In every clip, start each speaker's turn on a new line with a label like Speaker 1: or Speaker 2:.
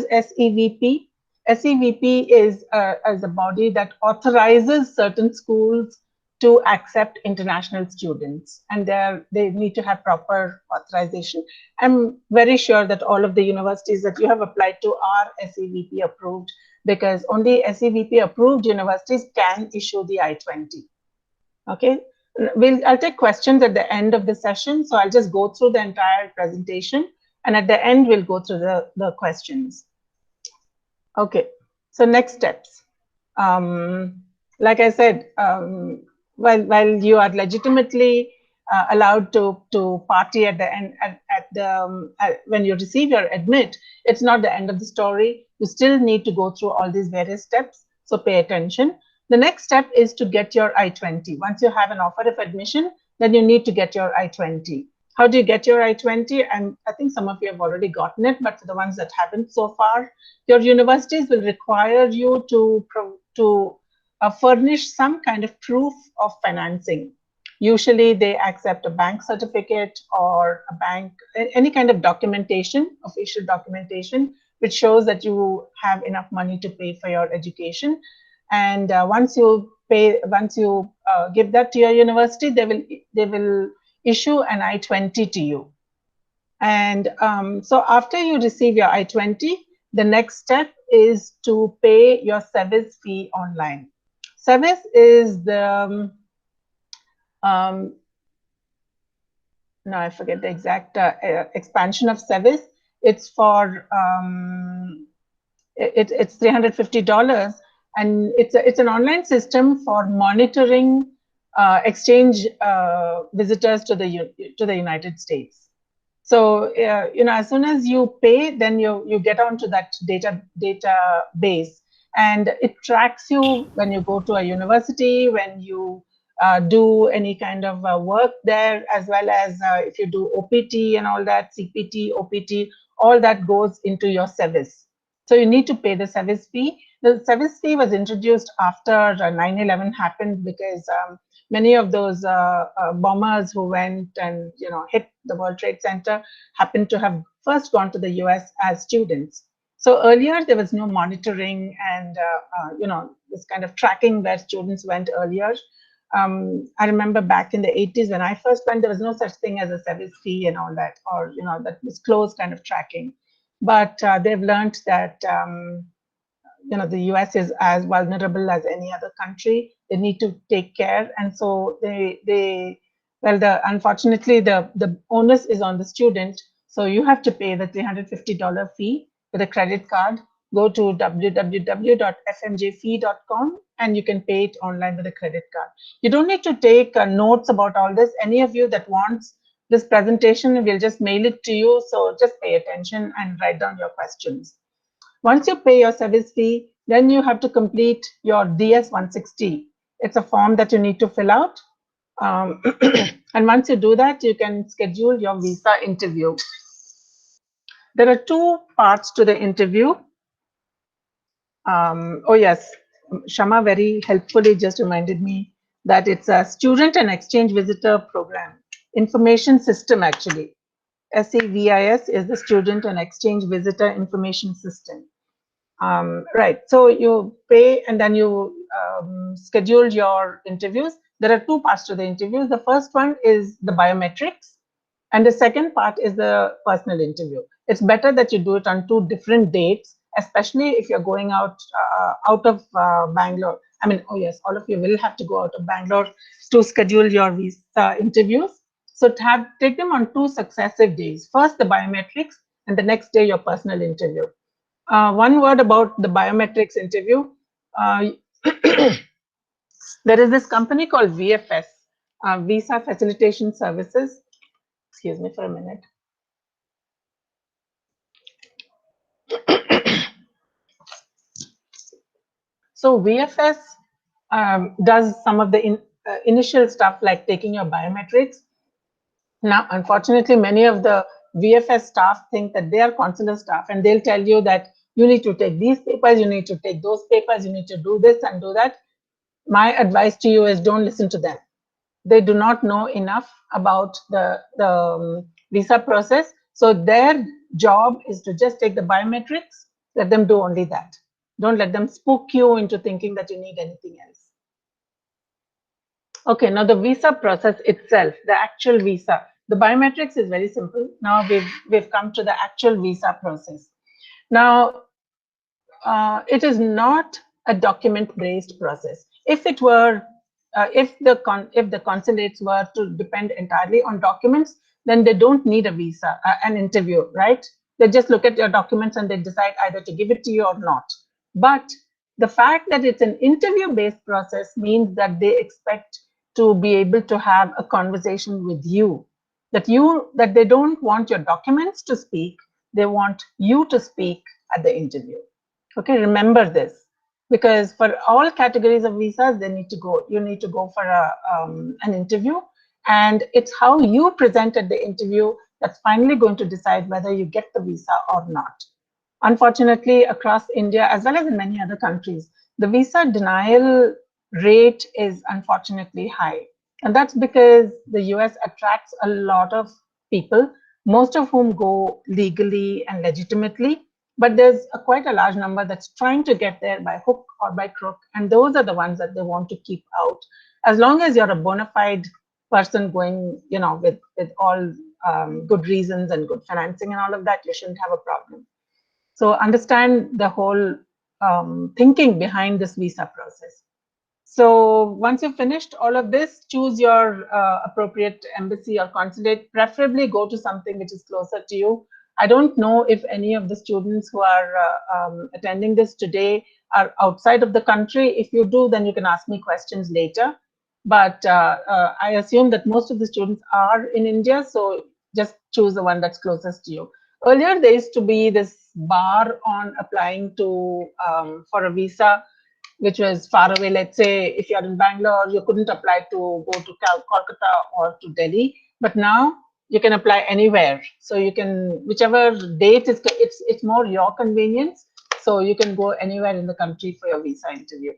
Speaker 1: SEVP. SEVP is a body that authorizes certain schools to accept international students, and they need to have proper authorization. I'm very sure that all of the universities that you have applied to are SEVP approved, because only SEVP approved universities can issue the I-20. Okay, I'll take questions at the end of the session, so I'll just go through the entire presentation, and at the end we'll go through the questions. Okay, so next steps. Like I said, while you are legitimately allowed to party at the end, when you receive your admit, it's not the end of the story. You still need to go through all these various steps, so pay attention. The next step is to get your I-20. Once you have an offer of admission, then you need to get your I-20. How do you get your I-20? I think some of you have already gotten it, but for the ones that haven't so far, your universities will require you to furnish some kind of proof of financing. Usually they accept a bank certificate or any kind of documentation, official documentation, which shows that you have enough money to pay for your education. And once you give that to your university, they will issue an I-20 to you. And so after you receive your I-20, the next step is to pay your SEVIS fee online. SEVIS is the, now I forget the exact expansion of SEVIS. It's for, it's $350, and it's an online system for monitoring exchange visitors to the United States. So as soon as you pay, then you get onto that database, and it tracks you when you go to a university, when you do any kind of work there, as well as if you do OPT and all that, CPT, OPT, all that goes into your SEVIS. So you need to pay the SEVIS fee. The SEVIS fee was introduced after 9/11 happened, because many of those bombers who went and hit the World Trade Center happened to have first gone to the US as students. So earlier there was no monitoring and this kind of tracking where students went earlier. I remember back in the 80s when I first went, there was no such thing as a SEVIS fee and all that, or that was closed kind of tracking. But they've learned that the US is as vulnerable as any other country. They need to take care, and so unfortunately the onus is on the student. So you have to pay the $350 fee with a credit card. Go to www.fmjfee.com and you can pay it online with a credit card. You don't need to take notes about all this. Any of you that wants this presentation, we'll just mail it to you. So just pay attention and write down your questions. Once you pay your SEVIS fee, then you have to complete your DS-160. It's a form that you need to fill out. And once you do that, you can schedule your visa interview. There are two parts to the interview. Oh yes, Shama very helpfully just reminded me that it's a student and exchange visitor program, information system actually. SEVIS is the student and exchange visitor information system. Right, so you pay and then you schedule your interviews. There are two parts to the interviews. The first one is the biometrics, and the second part is the personal interview. It's better that you do it on two different dates, especially if you're going out of Bangalore. I mean, oh yes, all of you will have to go out of Bangalore to schedule your visa interviews. So take them on two successive days. First the biometrics, and the next day your personal interview. One word about the biometrics interview. There is this company called VFS, Visa Facilitation Services. Excuse me for a minute. So VFS does some of the initial stuff like taking your biometrics. Now, unfortunately, many of the VFS staff think that they are consular staff, and they'll tell you that you need to take these papers, you need to take those papers, you need to do this and do that. My advice to you is don't listen to them. They do not know enough about the visa process. So their job is to just take the biometrics Let them do only that. Don't let them spook you into thinking that you need anything else. Okay, now the visa process itself, the actual visa. The biometrics is very simple. Now we've come to the actual visa process. Now, it is not a document-based process. If it were, if the consulates were to depend entirely on documents, then they don't need a visa, an interview, right? They just look at your documents and they decide either to give it to you or not. But the fact that it's an interview-based process means that they expect to be able to have a conversation with you, that they don't want your documents to speak, they want you to speak at the interview. Okay, remember this, because for all categories of visas, you need to go for an interview, and it's how you present at the interview that's finally going to decide whether you get the visa or not. Unfortunately, across India, as well as in many other countries, the visa denial rate is unfortunately high. And that's because the US attracts a lot of people, most of whom go legally and legitimately, but there's quite a large number that's trying to get there by hook or by crook, and those are the ones that they want to keep out. As long as you're a bona fide person going, with all good reasons and good financing and all of that, you shouldn't have a problem. So understand the whole thinking behind this visa process. So once you've finished all of this, choose your appropriate embassy or consulate, preferably go to something which is closer to you. I don't know if any of the students who are attending this today are outside of the country. If you do, then you can ask me questions later. But I assume that most of the students are in India, so just choose the one that's closest to you. Earlier, there used to be this bar on applying to for a visa which was far away. Let's say if you're in Bangalore, you couldn't apply to go to Kolkata or to Delhi, but now you can apply anywhere. So you can, whichever date is, it's more your convenience. So you can go anywhere in the country for your visa interview.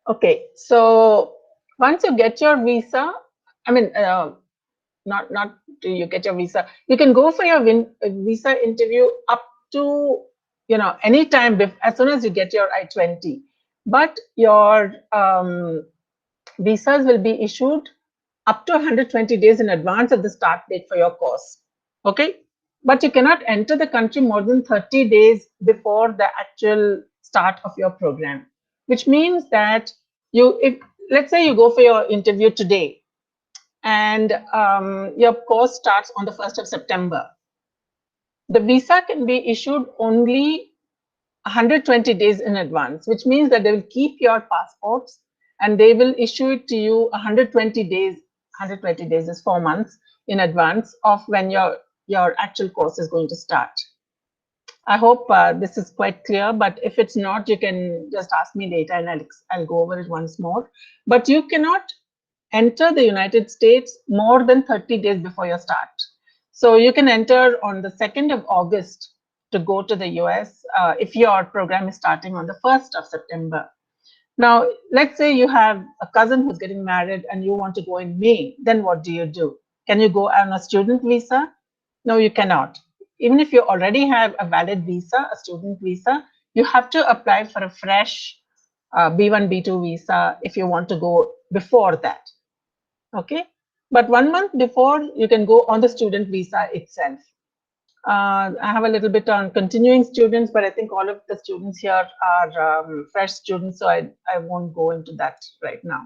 Speaker 1: Okay, so once you get your visa, I mean, not do you get your visa, you can go for your visa interview up to any time as soon as you get your I-20, but your visas will be issued up to 120 days in advance of the start date for your course. Okay, but you cannot enter the country more than 30 days before the actual start of your program, which means that if let's say you go for your interview today and your course starts on the 1st of September. The visa can be issued only 120 days in advance, which means that they will keep your passports and they will issue it to you 120 days. 120 days is 4 months in advance of when your actual course is going to start. I hope this is quite clear, but if it's not, you can just ask me later and I'll go over it once more. But you cannot enter the United States more than 30 days before your start. So you can enter on the 2nd of August to go to the US if your program is starting on the 1st of September. Now, let's say you have a cousin who's getting married and you want to go in May, then what do? Can you go on a student visa? No, you cannot. Even if you already have a valid visa, a student visa, you have to apply for a fresh B1, B2 visa if you want to go before that. Okay, but 1 month before you can go on the student visa itself. I have a little bit on continuing students, but I think all of the students here are fresh students, so I won't go into that right now.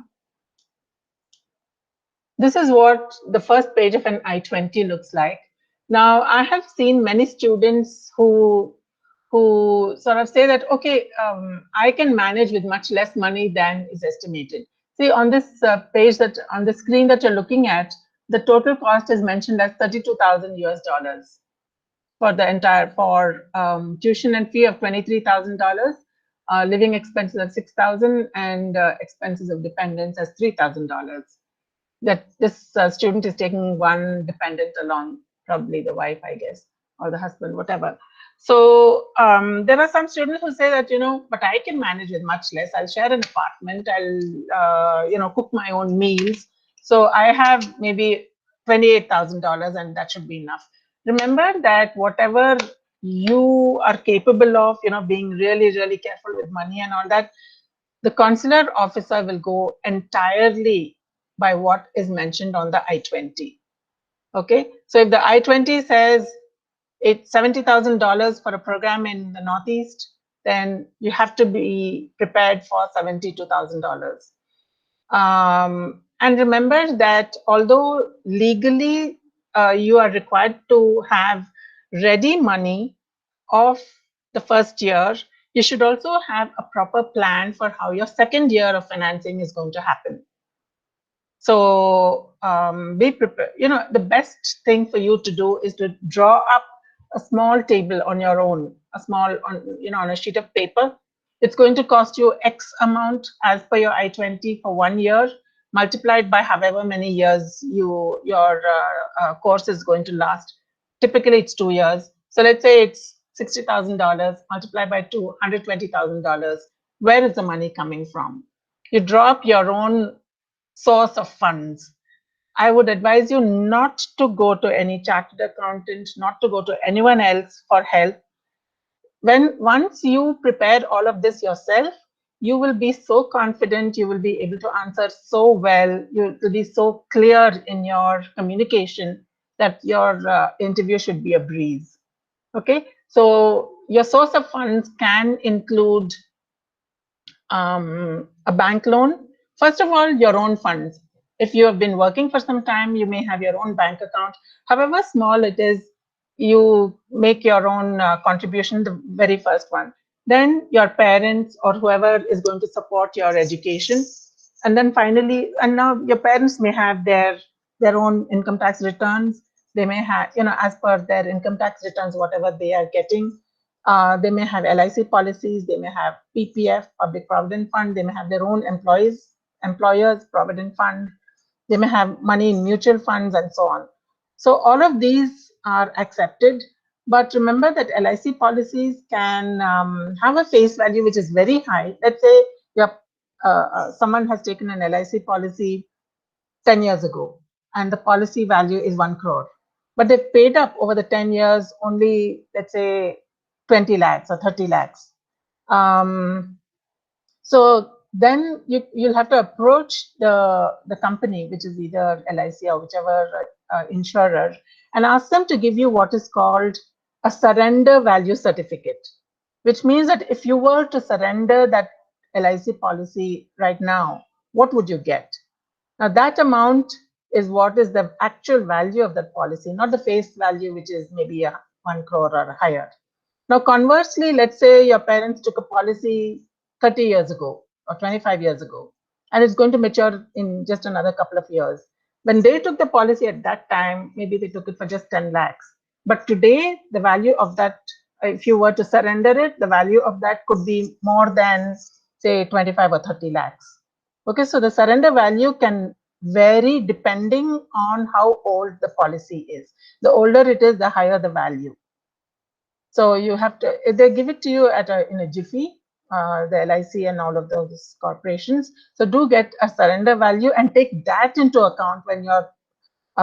Speaker 1: This is what the first page of an I-20 looks like. Now, I have seen many students who sort of say that, okay, I can manage with much less money than is estimated. See, on this page on the screen that you're looking at, the total cost is mentioned as 32,000 US dollars for the entire, tuition and fee of $23,000, living expenses of 6,000, and expenses of dependents as $3,000. That this student is taking one dependent along, probably the wife, I guess, or the husband, whatever. So there are some students who say that, but I can manage with much less. I'll share an apartment. I'll, cook my own meals. So I have maybe $28,000 and that should be enough. Remember that whatever you are capable of, being really, really careful with money and all that, the consular officer will go entirely by what is mentioned on the I-20. Okay, so if the I-20 says it's $70,000 for a program in the Northeast, then you have to be prepared for $72,000. And remember that although legally you are required to have ready money of the first year, you should also have a proper plan for how your second year of financing is going to happen. So be prepared. The best thing for you to do is to draw up a small table on your own, on a sheet of paper. It's going to cost you X amount as per your I-20 for 1 year, multiplied by however many years your course is going to last. Typically, it's 2 years. So let's say it's $60,000 multiplied by $220,000. Where is the money coming from? You draw up your own source of funds. I would advise you not to go to any chartered accountant, not to go to anyone else for help. Once you prepare all of this yourself, you will be so confident, you will be able to answer so well, you will be so clear in your communication that your interview should be a breeze. Okay, so your source of funds can include a bank loan. First of all, your own funds. If you have been working for some time, you may have your own bank account. However small it is, you make your own contribution, the very first one. Then your parents or whoever is going to support your education. And then finally, and now your parents may have their own income tax returns. They may have, as per their income tax returns, whatever they are getting. They may have LIC policies, they may have PPF, Public Provident Fund, they may have their own employers, Provident Fund, they may have money in mutual funds and so on. So all of these are accepted, but remember that LIC policies can have a face value which is very high. Let's say someone has taken an LIC policy 10 years ago and the policy value is 1 crore, but they've paid up over the 10 years only, let's say 20 lakhs or 30 lakhs. So then you'll have to approach the company, which is either LIC or whichever insurer, and ask them to give you what is called a surrender value certificate, which means that if you were to surrender that LIC policy right now, what would you get? Now that amount is what is the actual value of that policy, not the face value, which is maybe 1 crore or higher. Now, conversely, let's say your parents took a policy 30 years ago or 25 years ago, and it's going to mature in just another couple of years. When they took the policy at that time, maybe they took it for just 10 lakhs. But today, the value of that, if you were to surrender it, the value of that could be more than, say, 25 or 30 lakhs. Okay, so the surrender value can vary depending on how old the policy is. The older it is, the higher the value. So you have to, they give it to you in a jiffy, the LIC and all of those corporations. So do get a surrender value and take that into account when you're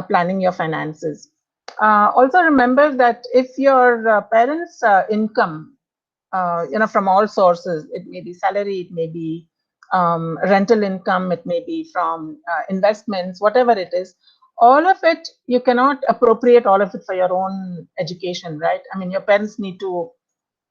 Speaker 1: planning your finances. Also remember that if your parents' income, from all sources, it may be salary, it may be rental income, it may be from investments, whatever it is, all of it, you cannot appropriate all of it for your own education, right? I mean, your parents need to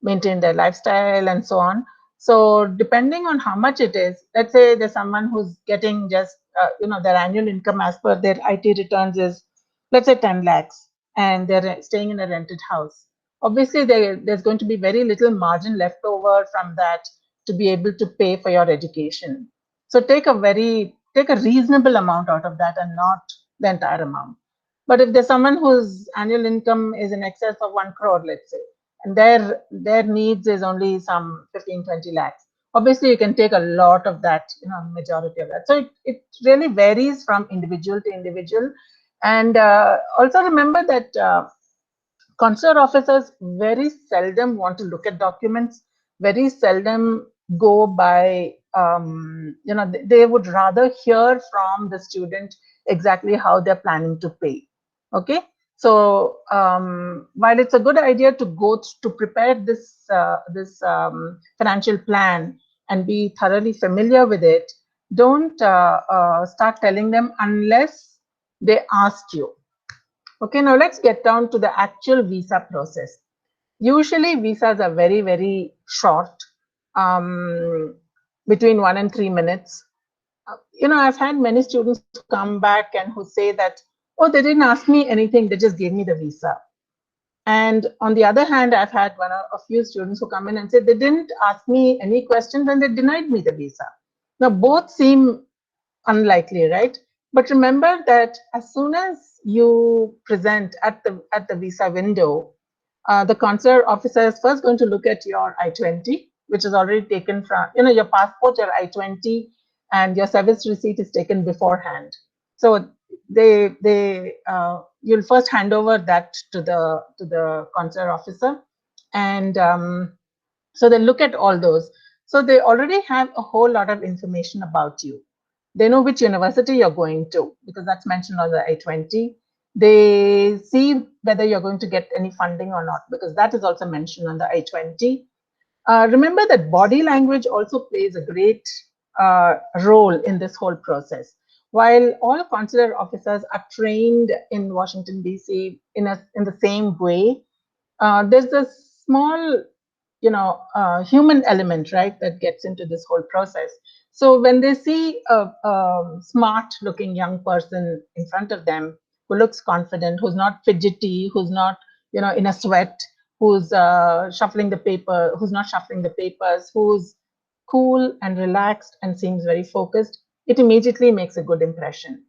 Speaker 1: maintain their lifestyle and so on. So depending on how much it is, let's say there's someone who's getting just, their annual income as per their IT returns is, let's say 10 lakhs, and they're staying in a rented house. Obviously, there's going to be very little margin left over from that to be able to pay for your education. So take a reasonable amount out of that and not the entire amount. But if there's someone whose annual income is in excess of 1 crore, let's say, and their needs is only some 15-20 lakhs, obviously you can take a lot of that, majority of that. So it really varies from individual to individual. And also remember that consular officers very seldom want to look at documents, very seldom go by, they would rather hear from the student exactly how they're planning to pay. Okay, So while it's a good idea to to prepare this financial plan and be thoroughly familiar with it, don't start telling them unless they ask you. Okay, now let's get down to the actual visa process. Usually visas are very, very short, between 1 and 3 minutes. I've had many students who come back and who say that, oh, they didn't ask me anything, they just gave me the visa. And on the other hand, I've had a few students who come in and say they didn't ask me any questions and they denied me the visa. Now, both seem unlikely, right? But remember that as soon as you present at the visa window, the consular officer is first going to look at your I-20, which is already taken from, your passport, your I-20, and your service receipt is taken beforehand. So you'll first hand over that to the consular officer, and so they look at all those. So they already have a whole lot of information about you. They know which university you're going to because that's mentioned on the I-20. They see whether you're going to get any funding or not because that is also mentioned on the I-20. Remember that body language also plays a great role in this whole process. While all consular officers are trained in Washington, D.C. in the same way, there's a small human element, right, that gets into this whole process. So when they see a smart looking young person in front of them who looks confident, who's not fidgety, who's not in a sweat, who's shuffling the paper, who's not shuffling the papers, who's cool and relaxed and seems very focused, it immediately makes a good impression.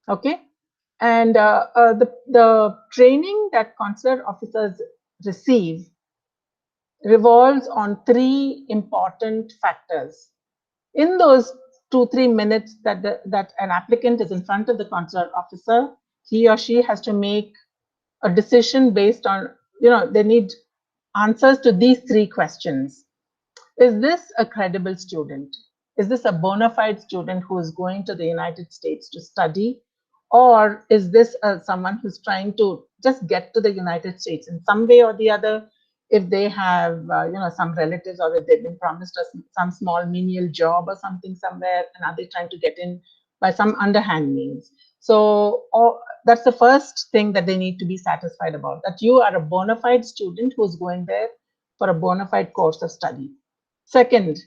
Speaker 1: Okay. And the training that consular officers receive revolves on three important factors. In those 2-3 minutes that an applicant is in front of the consular officer, he or she has to make a decision based on, they need answers to these three questions. Is this a credible student? Is this a bona fide student who is going to the United States to study? Or is this someone who's trying to just get to the United States in some way or the other? If they have, some relatives or if they've been promised some small menial job or something somewhere, and are they trying to get in by some underhand means? So that's the first thing that they need to be satisfied about, that you are a bona fide student who's going there for a bona fide course of study. Second,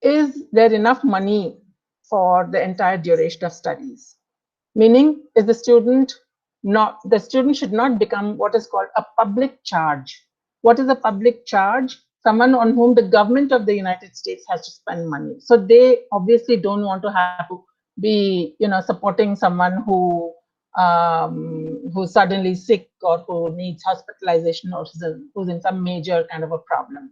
Speaker 1: is there enough money for the entire duration of studies? Meaning, is the student should not become what is called a public charge. What is a public charge? Someone on whom the government of the United States has to spend money. So they obviously don't want to have to be, supporting someone who's suddenly sick or who needs hospitalization or who's in some major kind of a problem.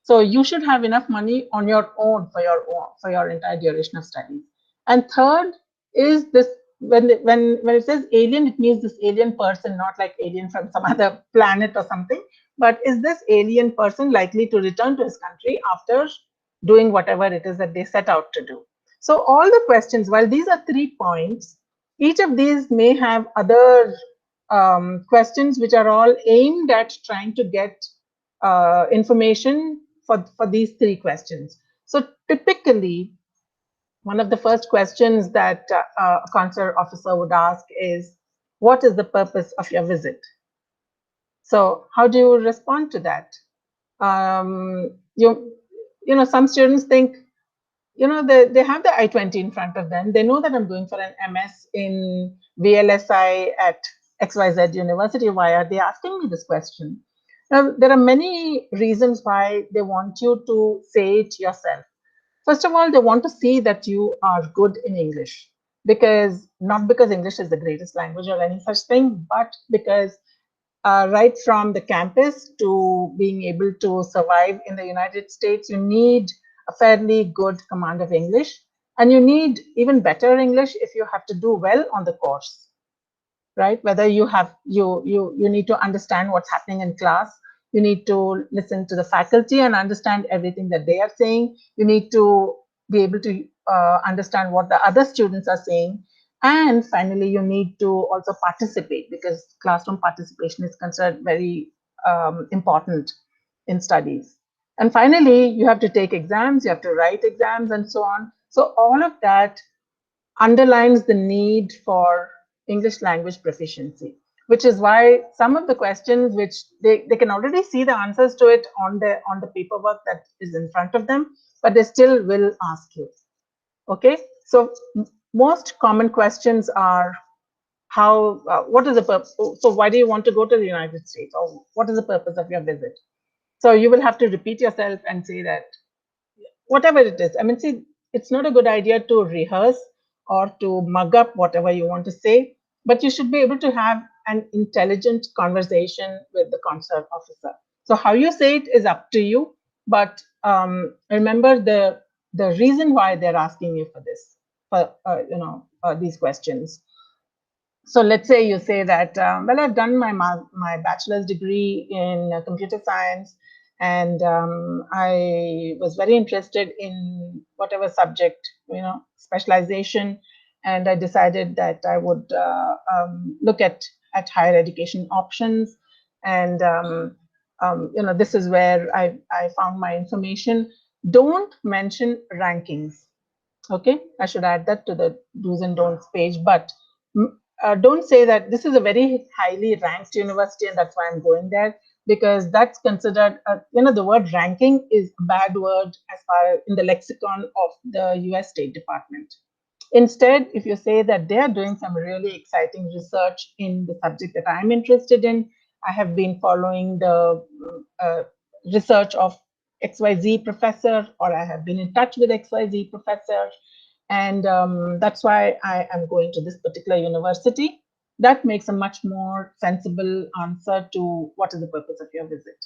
Speaker 1: So you should have enough money on your own for your entire duration of studies. And third is this, when it says alien, it means this alien person, not like alien from some other planet or something, but is this alien person likely to return to his country after doing whatever it is that they set out to do? So all the questions, while these are 3 points, each of these may have other questions which are all aimed at trying to get information for these 3 questions. So typically, one of the first questions that a consular officer would ask is, what is the purpose of your visit? So how do you respond to that? Some students think, they have the I-20 in front of them. They know that I'm going for an MS in VLSI at XYZ University. Why are they asking me this question? Now, there are many reasons why they want you to say it yourself. First of all, they want to see that you are good in English, not because English is the greatest language or any such thing, but because right from the campus to being able to survive in the United States, you need a fairly good command of English, and you need even better English if you have to do well on the course, right? Whether you need to understand what's happening in class, you need to listen to the faculty and understand everything that they are saying, you need to be able to understand what the other students are saying, And finally, you need to also participate, because classroom participation is considered very important in studies. And finally, you have to take exams, you have to write exams, and so on. So all of that underlines the need for English language proficiency, which is why some of the questions which they can already see the answers to it on the paperwork that is in front of them, but they still will ask you. Okay, so most common questions are how, what is the purpose? So why do you want to go to the United States, or what is the purpose of your visit? So you will have to repeat yourself and say that, whatever it is. I mean, see, it's not a good idea to rehearse or to mug up whatever you want to say, but you should be able to have an intelligent conversation with the consular officer. So how you say it is up to you, but remember the reason why they're asking you for this, for these questions. So let's say you say that, well, I've done my bachelor's degree in computer science, and I was very interested in whatever subject, specialization, and I decided that I would look at higher education options, and this is where I found my information. Don't mention rankings. Okay, I should add that to the do's and don'ts page, but don't say that this is a very highly ranked university and that's why I'm going there, because that's considered, the word ranking is a bad word as far as in the lexicon of the US State Department. Instead, if you say that they are doing some really exciting research in the subject that I'm interested in, I have been following the research of XYZ professor, or I have been in touch with XYZ professor, and that's why I am going to this particular university. That makes a much more sensible answer to what is the purpose of your visit.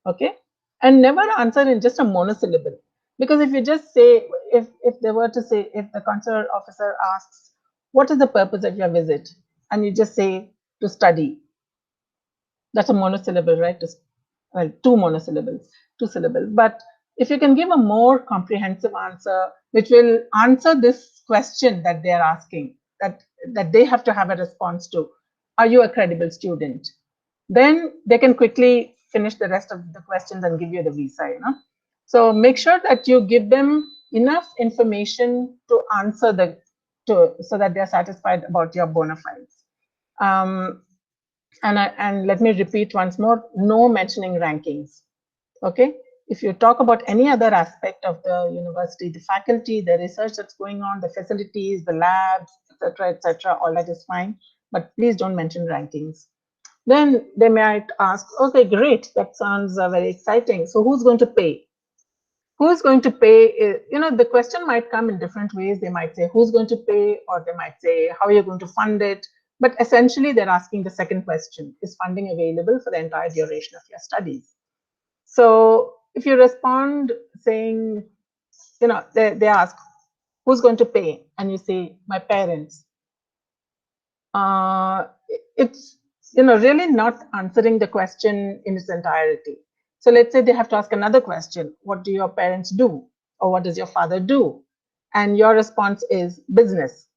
Speaker 1: Okay, and never answer in just a monosyllable, because if you just say, if they were to say, if the consular officer asks, what is the purpose of your visit, and you just say, to study, that's a monosyllable, right? Well, two monosyllables, two syllables. But if you can give a more comprehensive answer, which will answer this question that they're asking, that they have to have a response to, are you a credible student? Then they can quickly finish the rest of the questions and give you the visa. So make sure that you give them enough information to answer so that they're satisfied about your bona fides. And let me repeat once more, no mentioning rankings. Okay, if you talk about any other aspect of the university, the faculty, the research that's going on, the facilities, the labs, etc., all that is fine, but please don't mention rankings. Then they might ask, okay, great, that sounds very exciting, so who's going to pay? Who's going to pay? The question might come in different ways. They might say, who's going to pay? Or they might say, how are you going to fund it? But essentially, they're asking the second question, is funding available for the entire duration of your studies? So if you respond saying, they ask, who's going to pay? And you say, my parents. It's, really not answering the question in its entirety. So let's say they have to ask another question. What do your parents do? Or what does your father do? And your response is business.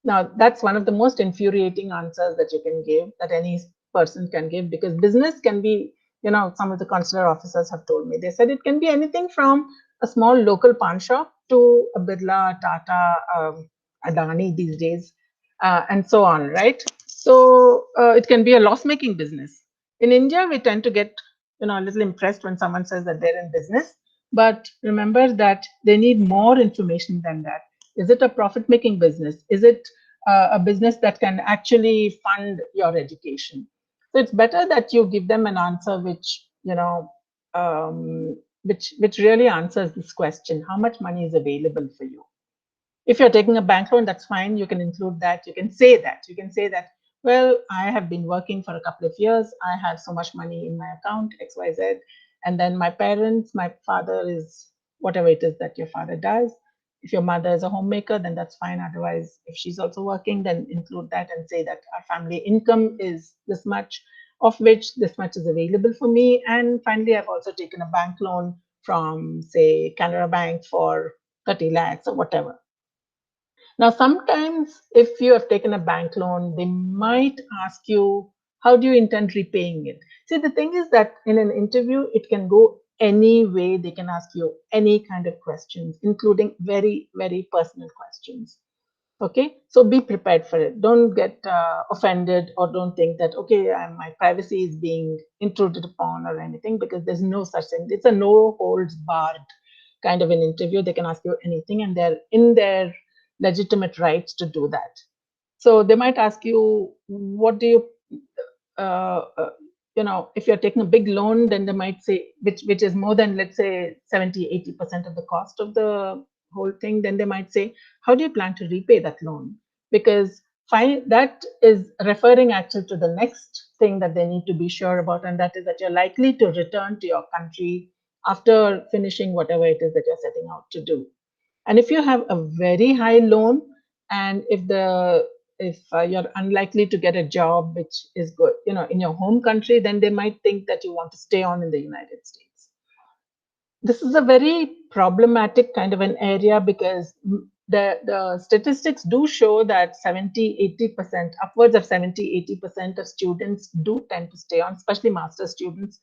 Speaker 1: Now, that's one of the most infuriating answers that you can give, that any person can give, because business can be, some of the consular officers have told me, they said it can be anything from a small local pawn shop to a Birla, Tata, Adani these days, and so on, right? So it can be a loss-making business. In India, we tend to get, a little impressed when someone says that they're in business, but remember that they need more information than that. Is it a profit-making business? Is it a business that can actually fund your education? So it's better that you give them an answer which, which really answers this question: how much money is available for you? If you're taking a bank loan, that's fine. You can include that. You can say that. You can say that, well, I have been working for a couple of years. I have so much money in my account, XYZ. And then my parents, my father is whatever it is that your father does. If your mother is a homemaker, then that's fine. Otherwise, if she's also working, then include that and say that our family income is this much, of which this much is available for me. And finally, I've also taken a bank loan from, say, Canara Bank for 30 lakhs or whatever. Now, sometimes if you have taken a bank loan, they might ask you, how do you intend repaying it? See, the thing is that in an interview, it can go any way. They can ask you any kind of questions, including very, very personal questions. Okay, so be prepared for it. Don't get offended, or don't think that, okay, my privacy is being intruded upon or anything, because there's no such thing. It's a no holds barred kind of an interview. They can ask you anything, and they're in their legitimate rights to do that. So they might ask you, what do you uh, uh, if you're taking a big loan, then they might say, which is more than, let's say, 70-80% of the cost of the whole thing, then they might say, how do you plan to repay that loan? Because that is referring actually to the next thing that they need to be sure about, and that is that you're likely to return to your country after finishing whatever it is that you're setting out to do. And if you have a very high loan, and if you're unlikely to get a job which is good, in your home country, then they might think that you want to stay on in the United States. This is a very problematic kind of an area, because the statistics do show that 70-80%, upwards of 70-80% of students do tend to stay on, especially master's students,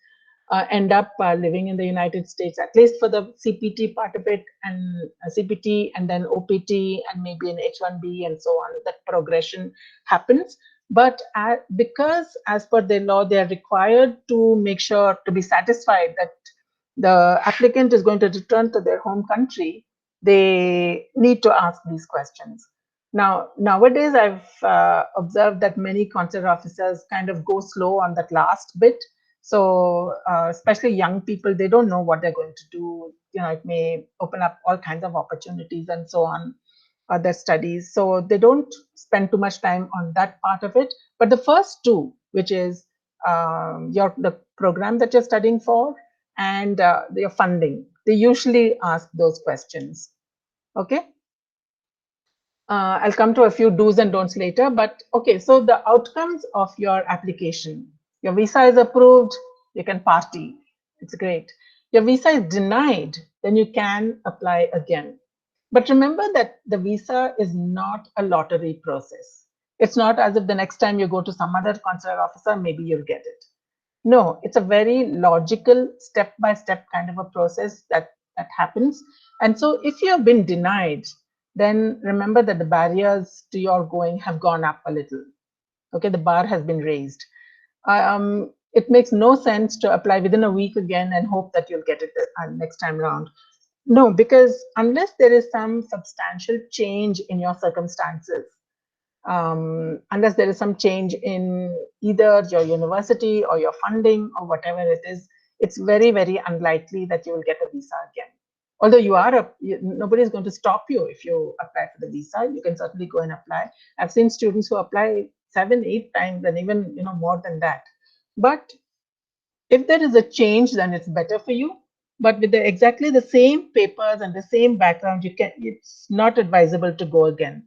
Speaker 1: end up living in the United States, at least for the CPT part of it, and CPT, and then OPT, and maybe an H1B, and so on. That progression happens. But because as per the law, they are required to make sure, to be satisfied that the applicant is going to return to their home country, they need to ask these questions. Now, nowadays, I've observed that many consular officers kind of go slow on that last bit. So, especially young people, they don't know what they're going to do. It may open up all kinds of opportunities and so on, their studies. So they don't spend too much time on that part of it. But the first two, which is the program that you're studying for, and your funding, they usually ask those questions. Okay. I'll come to a few do's and don'ts later, but okay, so the outcomes of your application: your visa is approved, you can party, it's great. Your visa is denied, then you can apply again. But remember that the visa is not a lottery process. It's not as if the next time you go to some other consular officer, maybe you'll get it. No, it's a very logical, step-by-step kind of a process that happens. And so if you have been denied, then remember that the barriers to your going have gone up a little. Okay, the bar has been raised. It makes no sense to apply within a week again and hope that you'll get it next time around. No, because unless there is some substantial change in your circumstances, unless there is some change in either your university or your funding or whatever it is, it's very, very unlikely that you will get a visa again. Although nobody is going to stop you if you apply for the visa. You can certainly go and apply. I've seen students who apply 7-8 times, and even more than that. But if there is a change, then it's better for you. But with exactly the same papers and the same background, it's not advisable to go again.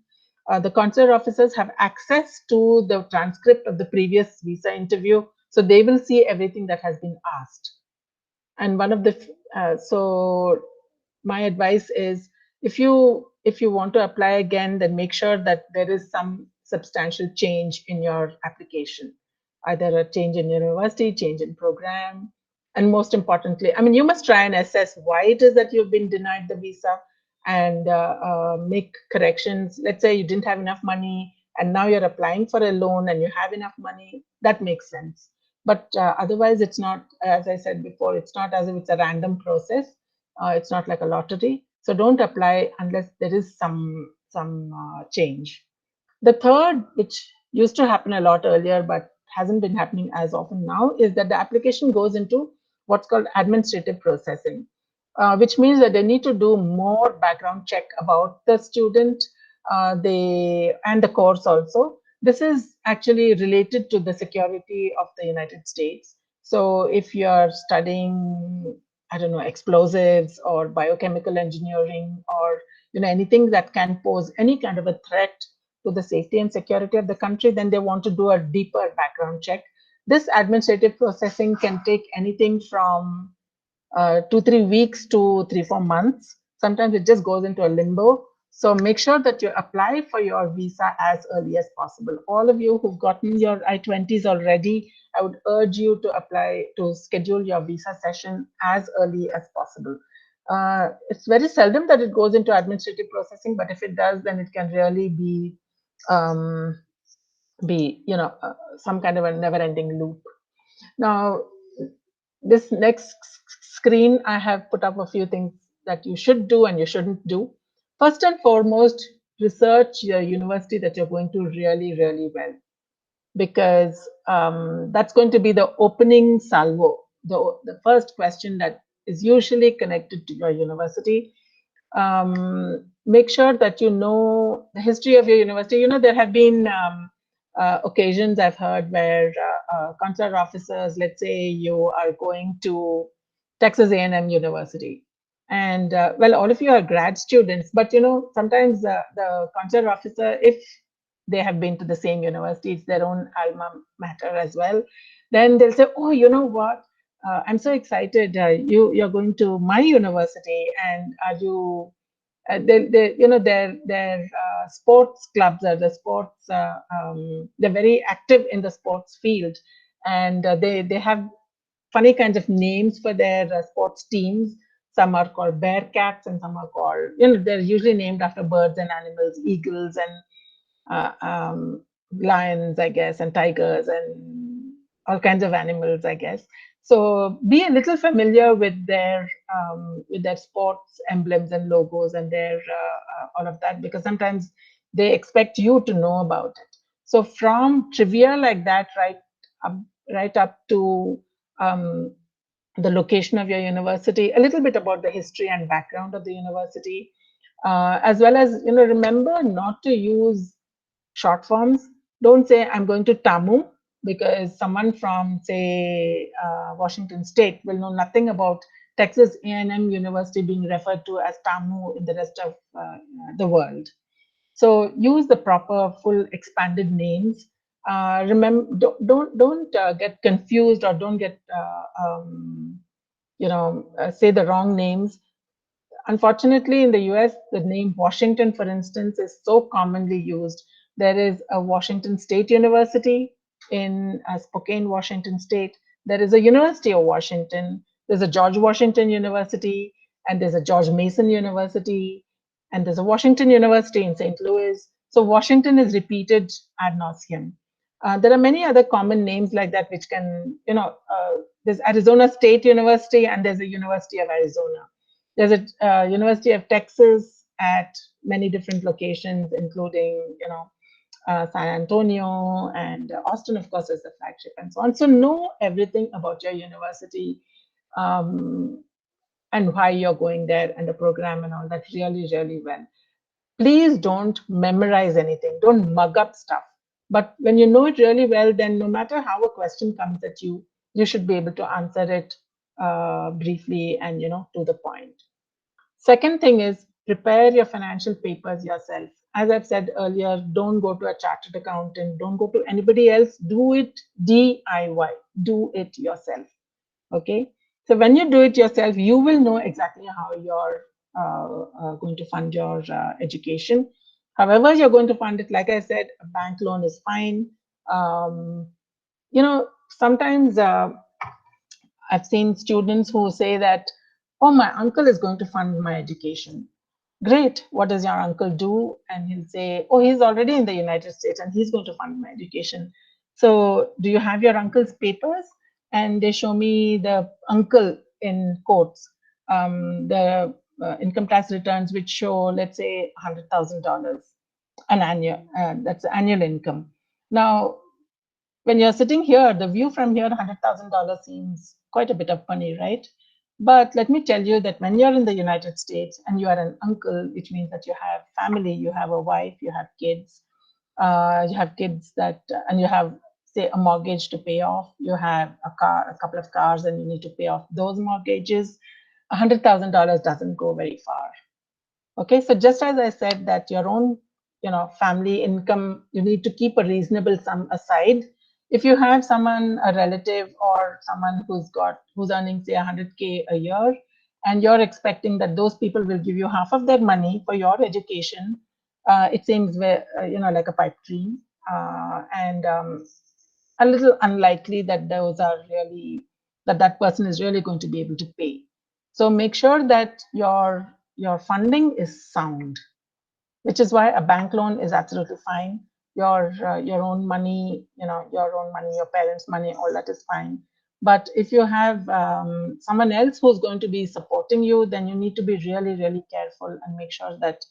Speaker 1: The consular officers have access to the transcript of the previous visa interview, so they will see everything that has been asked. And so my advice is, if you want to apply again, then make sure that there is some substantial change in your application, either a change in university, change in program, and most importantly, you must try and assess why it is that you've been denied the visa, and make corrections. Let's say you didn't have enough money, and now you're applying for a loan and you have enough money. That makes sense. But otherwise, it's not, as I said before, it's not as if it's a random process. It's not like a lottery. So don't apply unless there is some change. The third, which used to happen a lot earlier but hasn't been happening as often now, is that the application goes into what's called administrative processing, which means that they need to do more background check about the student, and the course also. This is actually related to the security of the United States. So if you are studying, I don't know, explosives or biochemical engineering, or anything that can pose any kind of a threat to the safety and security of the country, then they want to do a deeper background check. This administrative processing can take anything from 2-3 weeks to 3-4 months. Sometimes it just goes into a limbo. So make sure that you apply for your visa as early as possible. All of you who've gotten your I-20s already, I would urge you to apply to schedule your visa session as early as possible. It's very seldom that it goes into administrative processing, but if it does, then it can really um, be some kind of a never-ending loop. Now, this next screen, I have put up a few things that you should do and you shouldn't do. First and foremost, research your university that you're going to really, really well, because that's going to be the opening salvo, the first question that is usually connected to your university. Make sure that you know the history of your university. There have been occasions I've heard where consular officers, let's say you are going to Texas A&M University, and well, all of you are grad students, but sometimes the consular officer, if they have been to the same university, it's their own alma mater as well, then they'll say, oh, you know what, I'm so excited, you're going to my university, and are you their sports clubs or the sports, they're very active in the sports field, and they have funny kinds of names for their sports teams. Some are called Bearcats, and some are called, they're usually named after birds and animals, eagles and lions, I guess, and tigers and all kinds of animals, I guess. So be a little familiar with their sports emblems and logos and their all of that, because sometimes they expect you to know about it. So from trivia like that, up, right up to the location of your university, a little bit about the history and background of the university, as well as remember not to use short forms. Don't say I'm going to TAMU, because someone from, say, Washington State will know nothing about Texas A&M University being referred to as TAMU in the rest of the world. So use the proper full expanded names. Remember, don't get confused, or don't get say the wrong names. Unfortunately, in the US, the name Washington, for instance, is so commonly used. There is a Washington State University in Spokane, Washington State. There is a University of Washington. There's a George Washington University, and there's a George Mason University, and there's a Washington University in St. Louis. So Washington is repeated ad nauseum. There are many other common names like that, which can, there's Arizona State University, and there's a University of Arizona. There's a University of Texas at many different locations, including, San Antonio, and Austin, of course, is the flagship, and so on. So know everything about your university, and why you're going there, and the program and all that really, really well. Please don't memorize anything. Don't mug up stuff. But when you know it really well, then no matter how a question comes at you, you should be able to answer it briefly and, to the point. Second thing is, prepare your financial papers yourself. As I've said earlier, don't go to a chartered accountant, don't go to anybody else. Do it DIY, do it yourself. Okay. So when you do it yourself, you will know exactly how you're going to fund your education. However, you're going to fund it, like I said, a bank loan is fine. Sometimes I've seen students who say that, oh, my uncle is going to fund my education. Great. What does your uncle do? And he'll say, oh, he's already in the United States and he's going to fund my education. So do you have your uncle's papers? And they show me the uncle in quotes, the income tax returns, which show, let's say, $100,000 an annual. That's annual income. Now, when you're sitting here, the view from here, $100,000 seems quite a bit of money, right? But let me tell you that when you're in the United States and you are an uncle, which means that you have family, you have a wife, you have kids, and you have, say, a mortgage to pay off, you have a car, a couple of cars, and you need to pay off those mortgages, $100,000 doesn't go very far. Okay, so just as I said that your own, family income, you need to keep a reasonable sum aside. If you have someone, a relative or someone who's earning, say, 100K a year, and you're expecting that those people will give you half of their money for your education, it seems like a pipe dream, and a little unlikely that that person is really going to be able to pay. So make sure that your funding is sound, which is why a bank loan is absolutely fine. Your own money, your own money, your parents' money, all that is fine. But if you have someone else who's going to be supporting you, then you need to be really, really careful and make sure that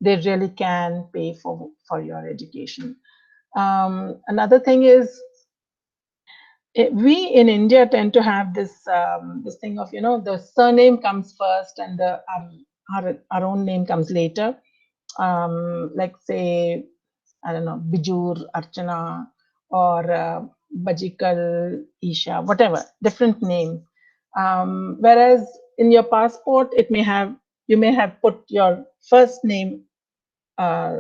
Speaker 1: they really can pay for your education. Another thing is, we in India tend to have this thing of, the surname comes first and our own name comes later. Like say, I don't know, Bijur, Archana, or Bajikal, Isha, whatever, different names. Whereas in your passport, you may have put your first name, uh,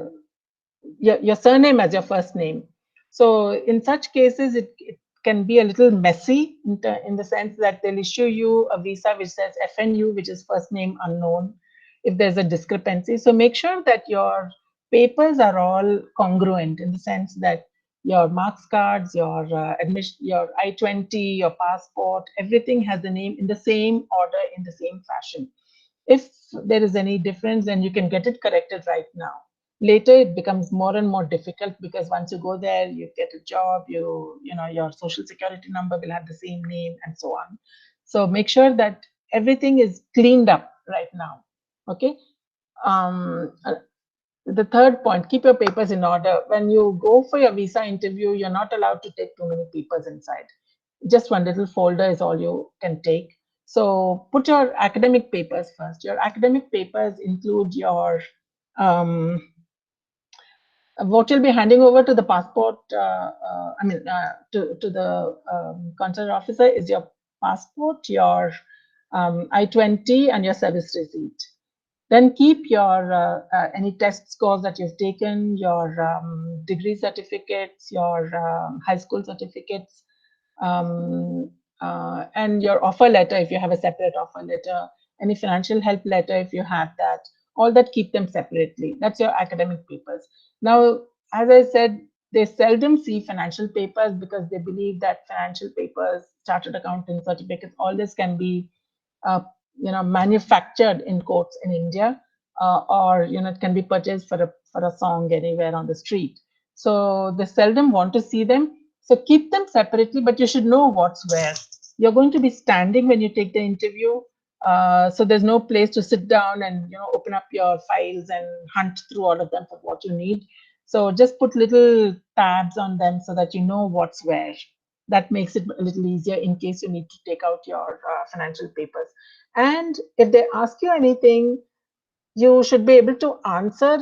Speaker 1: your surname as your first name. So in such cases, it can be a little messy in the sense that they'll issue you a visa which says FNU, which is first name unknown, if there's a discrepancy. So make sure that your papers are all congruent in the sense that your marks cards, your admission, your I-20, your passport, everything has the name in the same order, in the same fashion. If there is any difference, then you can get it corrected right now. Later, it becomes more and more difficult because once you go there, you get a job, your social security number will have the same name and so on. So make sure that everything is cleaned up right now. Okay. The third point, keep your papers in order. When you go for your visa interview, you're not allowed to take too many papers inside. Just one little folder is all you can take. So put your academic papers first. Your academic papers include your what you'll be handing over to the passport, to the consular officer is your passport, your I-20, and your service receipt. Then keep your any test scores that you've taken, your degree certificates, your high school certificates, um, and your offer letter if you have a separate offer letter, any financial help letter if you have that. All that, keep them separately. That's your academic papers. Now, as I said, they seldom see financial papers because they believe that financial papers, chartered accounting certificates, all this can be uh, manufactured in quotes in India, or it can be purchased for a song anywhere on the street. So they seldom want to see them. So keep them separately, but you should know what's where. You're going to be standing when you take the interview, so there's no place to sit down and open up your files and hunt through all of them for what you need. So just put little tabs on them so that you know what's where. That makes it a little easier in case you need to take out your financial papers. And if they ask you anything, you should be able to answer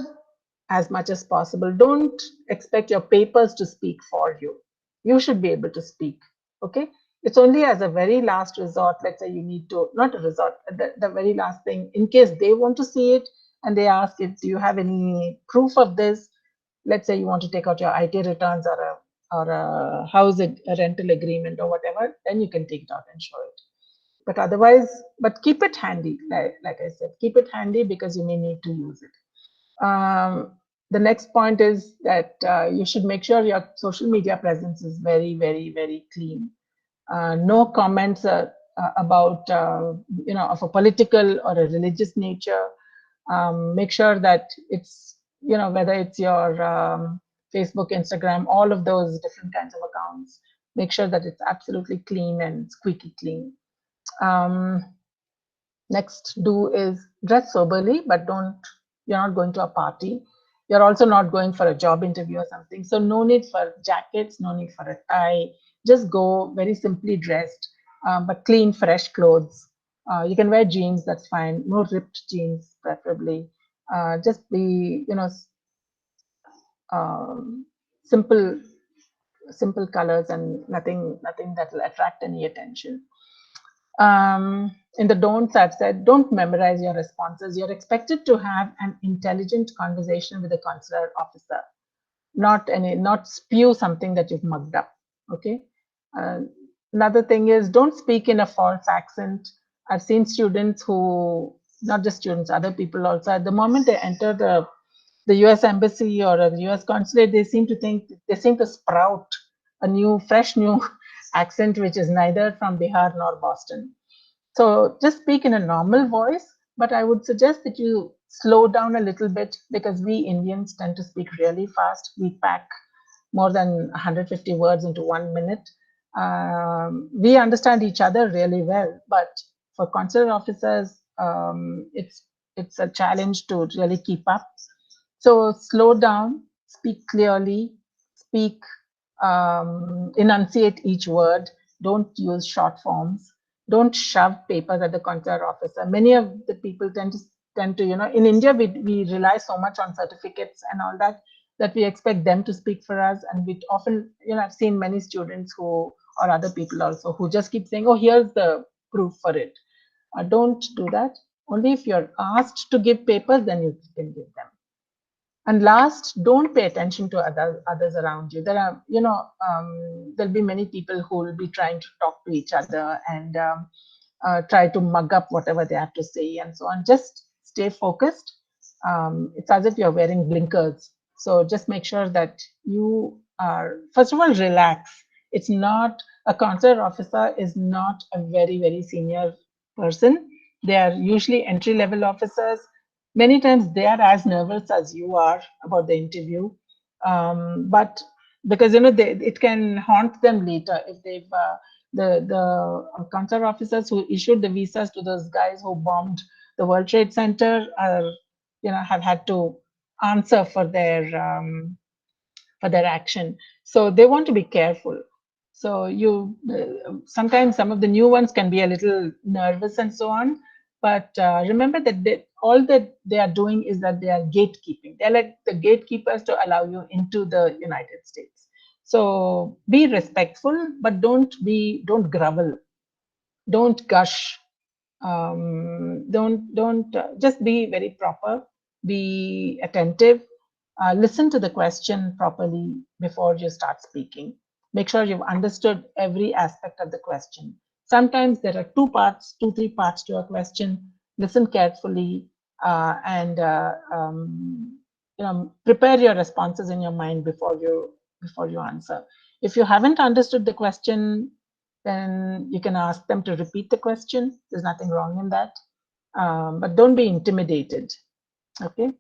Speaker 1: as much as possible. Don't expect your papers to speak for you. You should be able to speak. Okay. It's only as a very last resort, let's say you need to, not a resort, the very last thing, in case they want to see it and they ask if, do you have any proof of this? Let's say you want to take out your IT returns or a house a rental agreement or whatever, then you can take it out and show it. But otherwise, but keep it handy, like I said, keep it handy because you may need to use it. The next point is that you should make sure your social media presence is very, very, very clean. No comments about, of a political or a religious nature. Make sure that it's, whether it's your Facebook, Instagram, all of those different kinds of accounts, make sure that it's absolutely clean and squeaky clean. Next do is dress soberly, but you're not going to a party. You're also not going for a job interview or something. So no need for jackets, no need for a tie. Just go very simply dressed, but clean, fresh clothes. You can wear jeans, that's fine. No ripped jeans, preferably. Just be, simple, simple colors and nothing that will attract any attention. In the don'ts, I've said, don't memorize your responses. You're expected to have an intelligent conversation with the consular officer, not spew something that you've mugged up. Okay. Uh, Another thing is, don't speak in a false accent. I've seen students who, not just students, other people also, at the moment they enter the US embassy or a US consulate, they seem to sprout a fresh new accent, which is neither from Bihar nor Boston. So just speak in a normal voice, but I would suggest that you slow down a little bit, because we Indians tend to speak really fast. We pack more than 150 words into 1 minute. We understand each other really well, but for consular officers, it's a challenge to really keep up. So slow down, speak clearly, speak, enunciate each word. Don't use short forms. Don't shove papers at the consular officer. Many of the people tend to, in India, we rely so much on certificates and all that we expect them to speak for us. And we often, I've seen many students or other people also, who just keep saying, oh, here's the proof for it. Don't do that. Only if you're asked to give papers, then you can give them. And last, don't pay attention to others around you. There are, there'll be many people who will be trying to talk to each other and try to mug up whatever they have to say and so on. Just stay focused. It's as if you're wearing blinkers. So just make sure that you are, first of all, relax. It's not, a consular officer is not a very, very senior person. They are usually entry-level officers. Many times they are as nervous as you are about the interview, but because it can haunt them later if they've the consular officers who issued the visas to those guys who bombed the World Trade Center are, have had to answer for their action. So they want to be careful. So sometimes some of the new ones can be a little nervous and so on. But remember that all that they are doing is that they are gatekeeping. They're like the gatekeepers to allow you into the United States. So be respectful, but don't grovel, don't gush, don't just be very proper, be attentive, listen to the question properly before you start speaking. Make sure you've understood every aspect of the question. Sometimes there are three parts to a question. Listen carefully and prepare your responses in your mind before you answer. If you haven't understood the question, then you can ask them to repeat the question. There's nothing wrong in that, but don't be intimidated. Okay,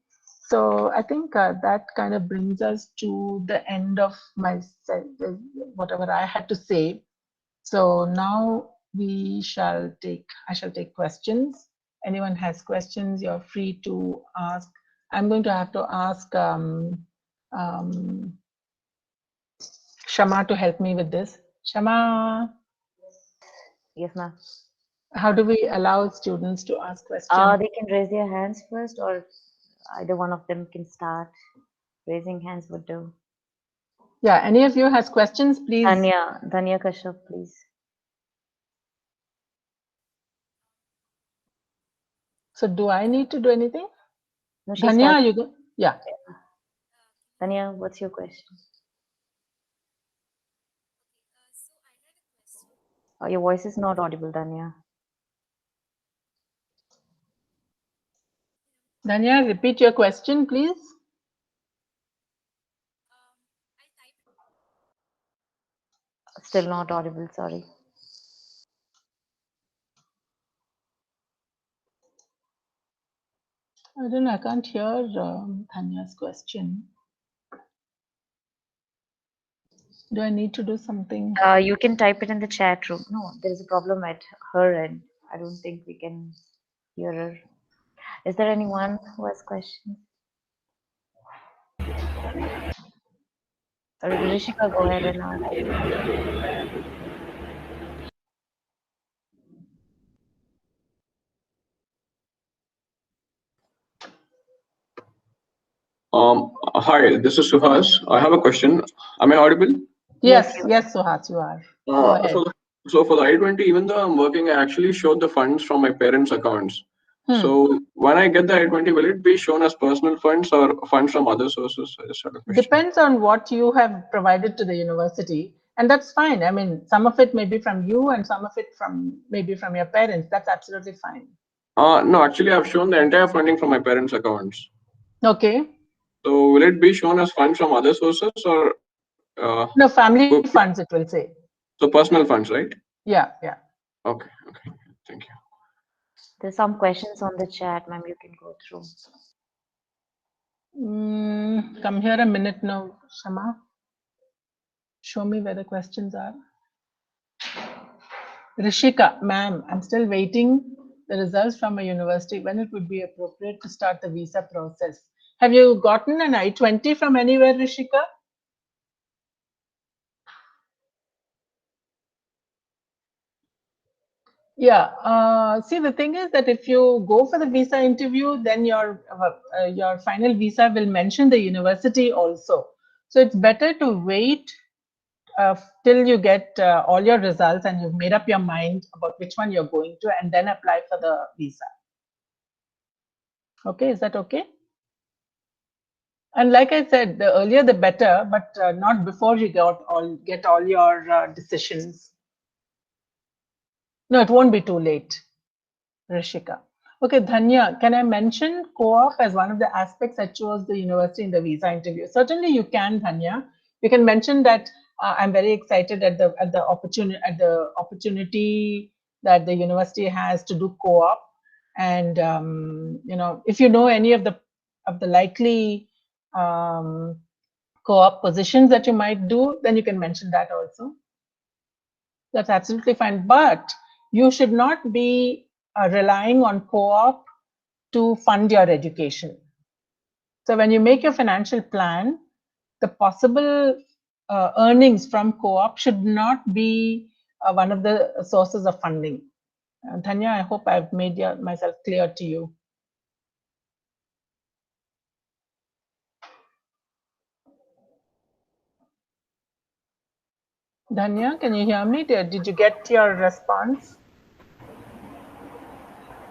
Speaker 1: so I think that kind of brings us to the end of whatever I had to say. So now I shall take questions. Anyone has questions, you're free to ask. I'm going to have to ask Shama to help me with this. Shama.
Speaker 2: Yes, ma'am.
Speaker 1: How do we allow students to ask questions?
Speaker 2: They can raise their hands first, or either one of them can start. Raising hands would do.
Speaker 1: Yeah, any of you has questions, please.
Speaker 2: Dhanya Kashyap, please.
Speaker 1: So do I need to do anything?
Speaker 2: No,
Speaker 1: Dhanya, you go. Yeah.
Speaker 2: Dhanya, what's your question? Your voice is not audible, Dhanya.
Speaker 1: Dhanya, repeat your question, please.
Speaker 2: Still not audible, sorry.
Speaker 1: I don't know, I can't hear Dhanya's question. Do I need to do something?
Speaker 2: You can type it in the chat room. No, there is a problem at her end. I don't think we can hear her. Is there anyone who has questions? Rishika, go ahead and ask.
Speaker 3: Hi, this is Suhas. I have a question. Am I audible?
Speaker 1: Yes, Suhas, you are. Go ahead.
Speaker 3: So for the I-20, even though I'm working, I actually showed the funds from my parents' accounts. So when I get the I-20, will it be shown as personal funds or funds from other sources?
Speaker 1: Depends on what you have provided to the university. And that's fine. I mean, some of it may be from you and some of it maybe from your parents. That's absolutely fine.
Speaker 3: No, actually, I've shown the entire funding from my parents' accounts.
Speaker 1: Okay.
Speaker 3: So will it be shown as funds from other sources or
Speaker 1: No, family funds, it will say.
Speaker 3: So personal funds, right?
Speaker 1: Yeah, yeah.
Speaker 3: Okay, okay. Thank you.
Speaker 2: There's some questions on the chat, ma'am. You can go through.
Speaker 1: Come here a minute now, Shama. Show me where the questions are. Rishika, ma'am, I'm still waiting the results from a university when it would be appropriate to start the visa process. Have you gotten an I-20 from anywhere, Rishika? Yeah. See, the thing is that if you go for the visa interview, then your final visa will mention the university also. So it's better to wait till you get all your results and you've made up your mind about which one you're going to, and then apply for the visa. Okay, is that okay? And like I said, the earlier the better, but not before you get all your decisions. No, it won't be too late, Rishika. Okay, Dhanya, can I mention co-op as one of the aspects I chose the university in the visa interview? Certainly you can, Dhanya. You can mention that I'm very excited at the opportunity that the university has to do co-op, and if you know any of the likely co-op positions that you might do, then you can mention that also. That's absolutely fine, but you should not be relying on co-op to fund your education. So when you make your financial plan, the possible earnings from co-op should not be one of the sources of funding. Dhanya, I hope I've made myself clear to you. Dhanya, can you hear me? Did you get your response?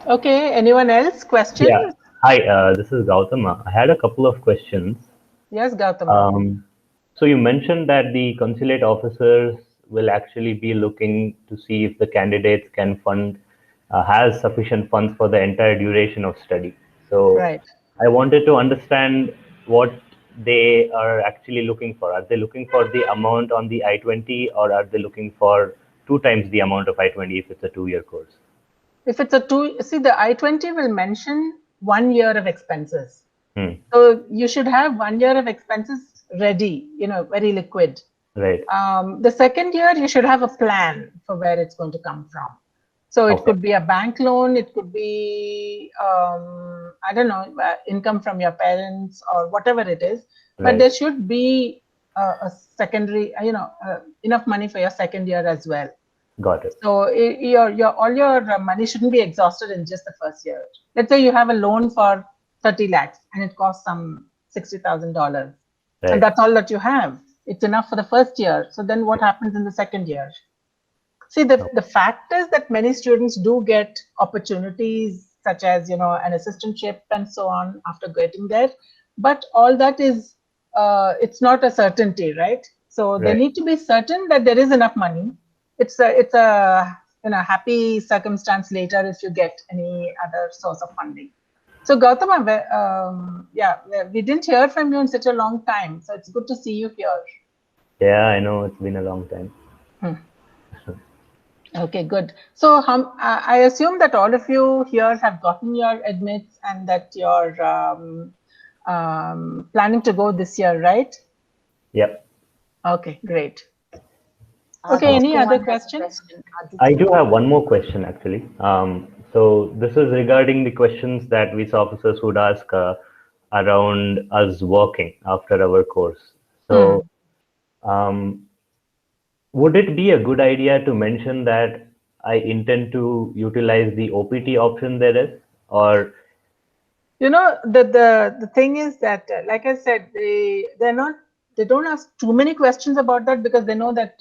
Speaker 1: Okay, anyone else? Questions?
Speaker 4: Yeah. Hi, this is Gautama. I had a couple of questions.
Speaker 1: Yes, Gautama.
Speaker 4: So you mentioned that the consulate officers will actually be looking to see if the candidates can has sufficient funds for the entire duration of study. So
Speaker 1: Right.
Speaker 4: I wanted to understand what they are actually looking for. Are they looking for the amount on the I-20, or are they looking for 2 times the amount of I-20 if it's a 2-year course?
Speaker 1: If it's see, the I-20 will mention 1 year of expenses. So you should have 1 year of expenses ready, very liquid.
Speaker 4: Right.
Speaker 1: The second year, you should have a plan for where it's going to come from. So it could be a bank loan, it could be, I don't know, income from your parents or whatever it is. But
Speaker 4: Right.
Speaker 1: there should be a secondary, enough money for your second year as well.
Speaker 4: Got it.
Speaker 1: So all your money shouldn't be exhausted in just the first year. Let's say you have a loan for 30 lakhs and it costs some $60,000.
Speaker 4: Right.
Speaker 1: And that's all that you have. It's enough for the first year. So then what happens in the second year? See, the fact is that many students do get opportunities such as, an assistantship and so on after getting there. But all that is, it's not a certainty, right? So they need to be certain that there is enough money. It's a happy circumstance later if you get any other source of funding. So Gautama, we didn't hear from you in such a long time. So it's good to see you here.
Speaker 4: Yeah, I know it's been a long time.
Speaker 1: Okay, good. So I assume that all of you here have gotten your admits and that you're planning to go this year, right?
Speaker 4: Yep.
Speaker 1: Okay, great. Okay, any other questions?
Speaker 4: I do have one more question actually. So this is regarding the questions that visa officers would ask around us working after our course. So would it be a good idea to mention that I intend to utilize the OPT option there is, or?
Speaker 1: The thing is that, like I said, they don't ask too many questions about that because they know that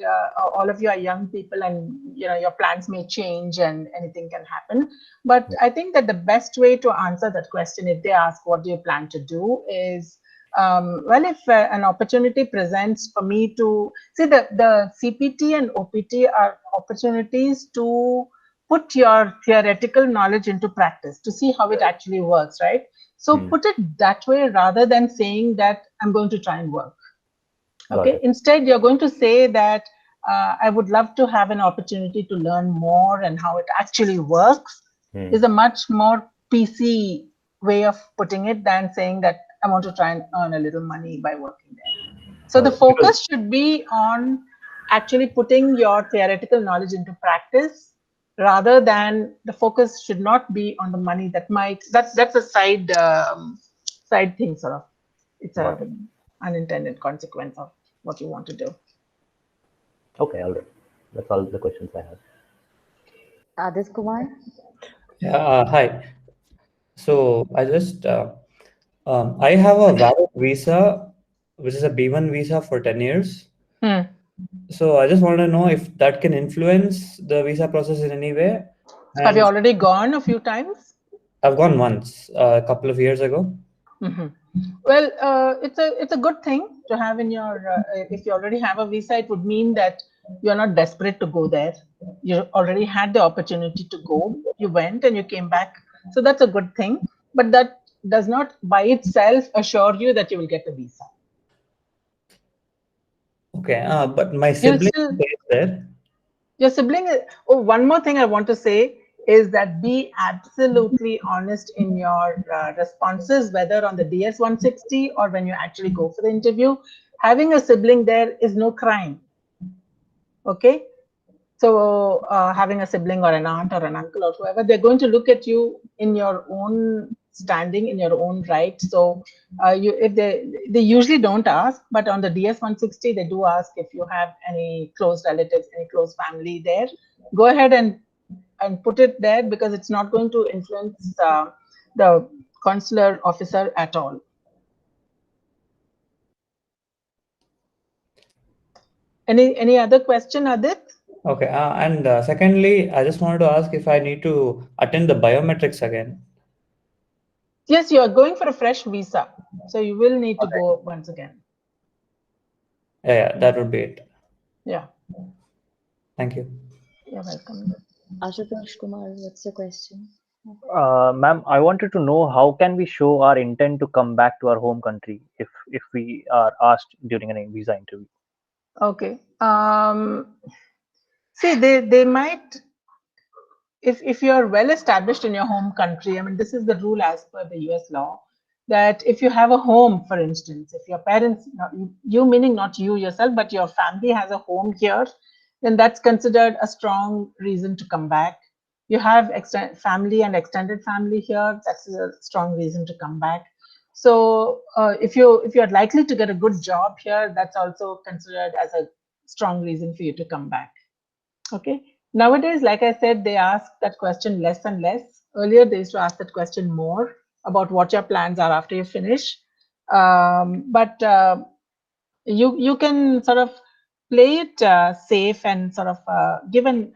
Speaker 1: all of you are young people and your plans may change and anything can happen. But I think that the best way to answer that question, if they ask what do you plan to do, is Well, if an opportunity presents for me to see, the CPT and OPT are opportunities to put your theoretical knowledge into practice to see how it actually works, right? So put it that way rather than saying that I'm going to try and work. Okay. Instead, you're going to say that I would love to have an opportunity to learn more and how it actually works is a much more PC way of putting it than saying that I want to try and earn a little money by working there. So the focus should be on actually putting your theoretical knowledge into practice rather than the focus should not be on the money that that's a side thing sort of. It's an unintended consequence of what you want to do.
Speaker 4: Okay, all right. That's all the questions I have.
Speaker 2: Adis Kumar?
Speaker 5: Yeah, hi. So I just I have a valid visa, which is a B1 visa for 10 years. So I just want to know if that can influence the visa process in any way. And
Speaker 1: have you already gone a few times?
Speaker 5: I've gone once, a couple of years ago.
Speaker 1: Well, it's a good thing to have in your. If you already have a visa, it would mean that you're not desperate to go there. You already had the opportunity to go. You went and you came back. So that's a good thing. But that does not by itself assure you that you will get a visa.
Speaker 5: Okay, but my sibling stays there.
Speaker 1: Your sibling. Oh, one more thing I want to say is that be absolutely honest in your responses, whether on the DS 160 or when you actually go for the interview. Having a sibling there is no crime. Okay. So having a sibling or an aunt or an uncle or whoever, they're going to look at you in your own standing, in your own right. So if they usually don't ask, but on the DS 160, they do ask if you have any close relatives, any close family there. Go ahead and put it there because it's not going to influence the consular officer at all. Any other question, Adit?
Speaker 5: Okay, and secondly, I just wanted to ask if I need to attend the biometrics again.
Speaker 1: Yes, you are going for a fresh visa, so you will need to go once again.
Speaker 5: Yeah, that would be it.
Speaker 1: Yeah.
Speaker 5: Thank you.
Speaker 1: You're welcome.
Speaker 2: Ashutosh Kumar, what's your question?
Speaker 6: Ma'am, I wanted to know how can we show our intent to come back to our home country if we are asked during a visa interview?
Speaker 1: Okay. See, they might, if you're well established in your home country, I mean, this is the rule as per the US law, that if you have a home, for instance, if your parents, you meaning not you yourself, but your family has a home here, then that's considered a strong reason to come back. You have family and extended family here, that's a strong reason to come back. So if you're likely to get a good job here, that's also considered as a strong reason for you to come back. Okay. Nowadays, like I said, they ask that question less and less. Earlier, they used to ask that question more about what your plans are after you finish. But you can sort of play it safe and sort of give an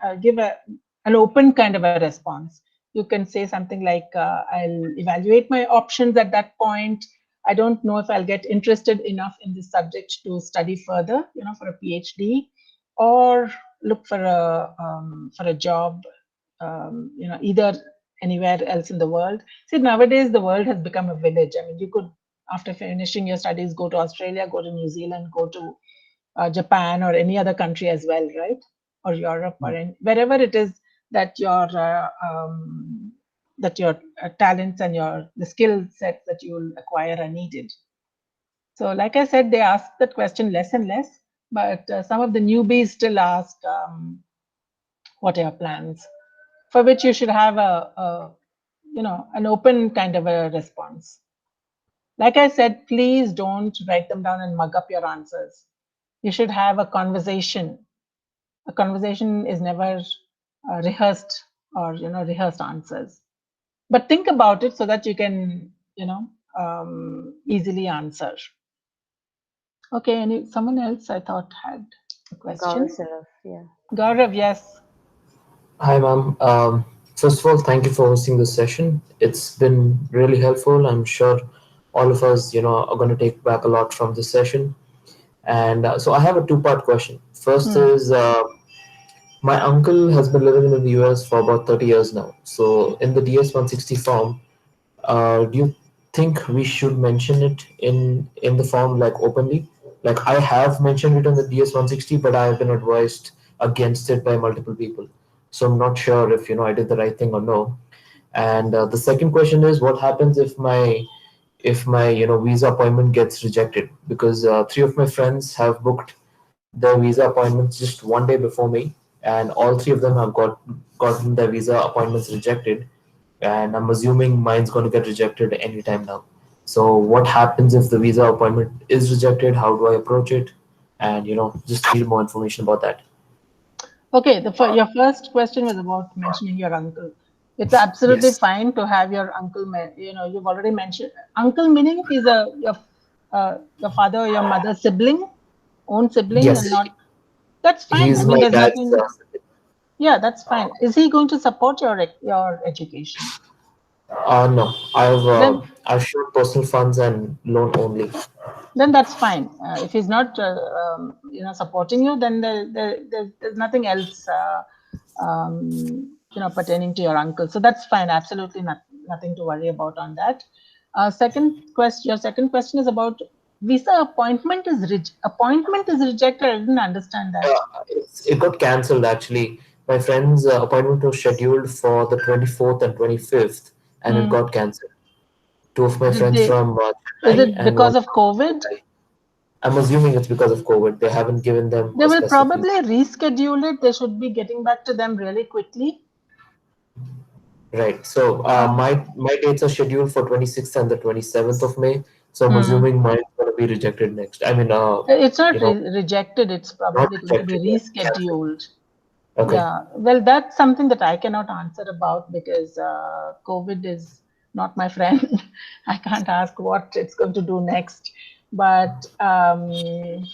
Speaker 1: open kind of a response. You can say something like, I'll evaluate my options at that point. I don't know if I'll get interested enough in this subject to study further, for a PhD, or look for a job, either anywhere else in the world. See, nowadays the world has become a village. I mean, you could, after finishing your studies, go to Australia, go to New Zealand, go to Japan, or any other country as well, right? Or Europe, or wherever it is that your talents and the skill sets that you will acquire are needed. So, like I said, they ask that question less and less, but some of the newbies still ask, what are your plans? For which you should have an open kind of a response. Like I said, please don't write them down and mug up your answers. You should have a conversation. A conversation is never rehearsed or rehearsed answers. But think about it so that you can easily answer. Okay, someone else I thought had a question. Gaurav, yes.
Speaker 7: Hi, ma'am. First of all, thank you for hosting this session. It's been really helpful. I'm sure all of us, are going to take back a lot from this session. And so I have a two-part question. First is, my uncle has been living in the US for about 30 years now. So in the DS-160 form, do you think we should mention it in the form like openly? Like I have mentioned it on the DS-160, but I have been advised against it by multiple people. So I'm not sure if I did the right thing or no. And the second question is, what happens if my visa appointment gets rejected? Because three of my friends have booked their visa appointments just one day before me, and all three of them have gotten their visa appointments rejected, and I'm assuming mine's going to get rejected anytime now. So what happens if the visa appointment is rejected? How do I approach it? And just need more information about that.
Speaker 1: Okay, your first question was about mentioning your uncle. It's absolutely
Speaker 7: Yes.
Speaker 1: fine to have your uncle. You've already mentioned uncle, meaning he's your father or your mother's sibling, own sibling,
Speaker 7: Yes.
Speaker 1: and not. That's fine. I
Speaker 7: He's
Speaker 1: mean,
Speaker 7: my
Speaker 1: there's
Speaker 7: dad's.
Speaker 1: nothing. Yeah, that's fine. Is he going to support your education?
Speaker 7: No,
Speaker 1: Then
Speaker 7: I've shown personal funds and loan only.
Speaker 1: then that's fine. If he's not supporting you, then there's nothing else pertaining to your uncle. So that's fine. Absolutely nothing to worry about on that. Your second question is about visa appointment is rejected. I didn't understand that.
Speaker 7: It got cancelled actually. My friend's appointment was scheduled for the 24th and 25th, and it got cancelled. Two of my
Speaker 1: Did
Speaker 7: friends
Speaker 1: they?
Speaker 7: from
Speaker 1: Is
Speaker 7: Chennai
Speaker 1: it
Speaker 7: and one
Speaker 1: because of
Speaker 7: from
Speaker 1: COVID?
Speaker 7: Mumbai. I'm assuming it's because of COVID. They haven't given them
Speaker 1: They
Speaker 7: a
Speaker 1: will
Speaker 7: specific
Speaker 1: probably
Speaker 7: reason.
Speaker 1: reschedule it. They should be getting back to them really quickly.
Speaker 7: Right. So my dates are scheduled for 26th and the 27th of May. So I'm assuming mine's gonna be rejected next. I mean,
Speaker 1: It's not
Speaker 7: you know,
Speaker 1: rejected. It's
Speaker 7: not
Speaker 1: probably going to be
Speaker 7: rejected, but cancelled.
Speaker 1: rescheduled.
Speaker 7: Okay.
Speaker 1: Yeah, well, that's something that I cannot answer about because COVID is not my friend. I can't ask what it's going to do next. But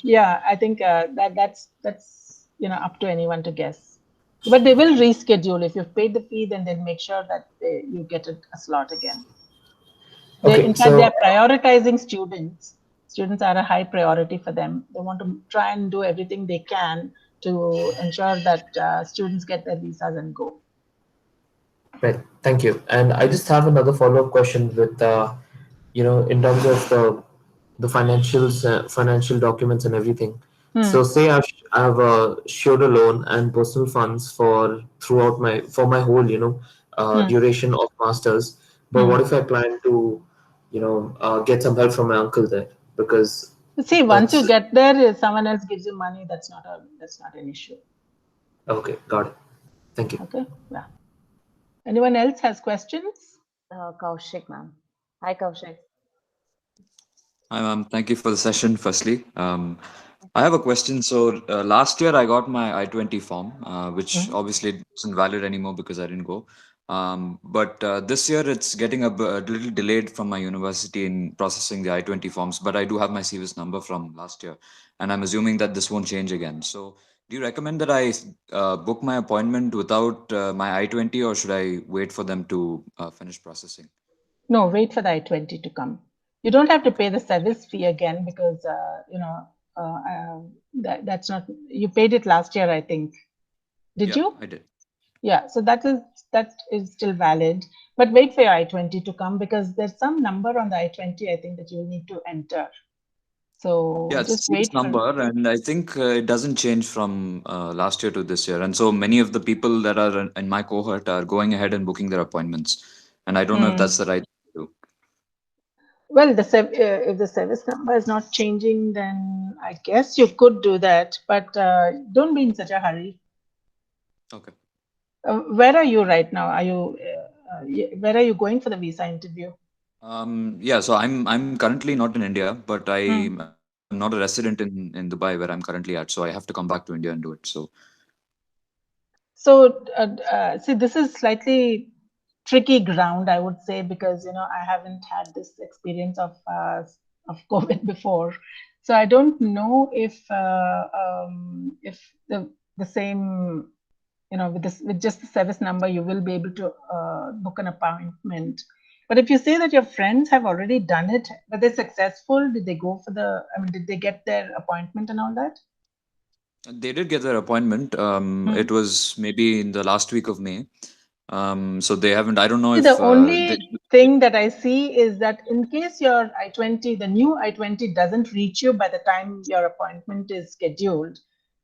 Speaker 1: yeah, I think that's up to anyone to guess. But they will reschedule. If you've paid the fee, then they'll make sure that you get a slot again.
Speaker 7: Okay.
Speaker 1: In fact, they
Speaker 7: So
Speaker 1: are prioritizing students. Students are a high priority for them. They want to try and do everything they can to ensure that students get their visas and go.
Speaker 7: right. Thank you. And I just have another follow-up question with in terms of the financial documents and everything. So say I've showed a loan and personal funds for my whole duration of masters. But what if I plan to get some help from my uncle there, because
Speaker 1: See, once you
Speaker 7: that's
Speaker 1: get there, if someone else gives you money, that's not an issue.
Speaker 7: okay. Got it. Thank you.
Speaker 1: Okay. Yeah. Anyone else has questions?
Speaker 2: Kaushik, ma'am. Hi, Kaushik.
Speaker 8: Hi, ma'am. Thank you for the session, firstly. I have a question. So, last year I got my I-20 form, which obviously isn't valid anymore because I didn't go. But this year it's getting a little delayed from my university in processing the I-20 forms, but I do have my CVS number from last year, and I'm assuming that this won't change again. So, do you recommend that I book my appointment without my I-20, or should I wait for them to finish processing?
Speaker 1: No, wait for the I-20 to come. You don't have to pay the service fee again because that's not, you paid it last year, I think. Did
Speaker 8: Yeah,
Speaker 1: you?
Speaker 8: I did.
Speaker 1: Yeah, so that is still valid, but wait for your I-20 to come because there's some number on the I-20 I think that you need to enter. So
Speaker 8: Yeah,
Speaker 1: just
Speaker 8: it's this
Speaker 1: wait for.
Speaker 8: number, and I think it doesn't change from last year to this year. And so many of the people that are in my cohort are going ahead and booking their appointments. And I don't know if that's the right thing to do.
Speaker 1: Well, if the service number is not changing, then I guess you could do that, but don't be in such a hurry.
Speaker 8: Okay.
Speaker 1: Where are you right now? Where are you going for the visa interview?
Speaker 8: Yeah, so I'm currently not in India, but I'm not a resident in Dubai where I'm currently at. So I have to come back to India and do it.
Speaker 1: So, see, this is slightly tricky ground, I would say, because I haven't had this experience of COVID before, so I don't know if the same with just the service number you will be able to book an appointment. But if you say that your friends have already done it, were they successful? Did they go for did they get their appointment and all that?
Speaker 8: They did get their appointment. It was maybe in the last week of May. So they haven't, I don't know if...
Speaker 1: The only thing that I see is that in case your I-20, the new I-20 doesn't reach you by the time your appointment is scheduled,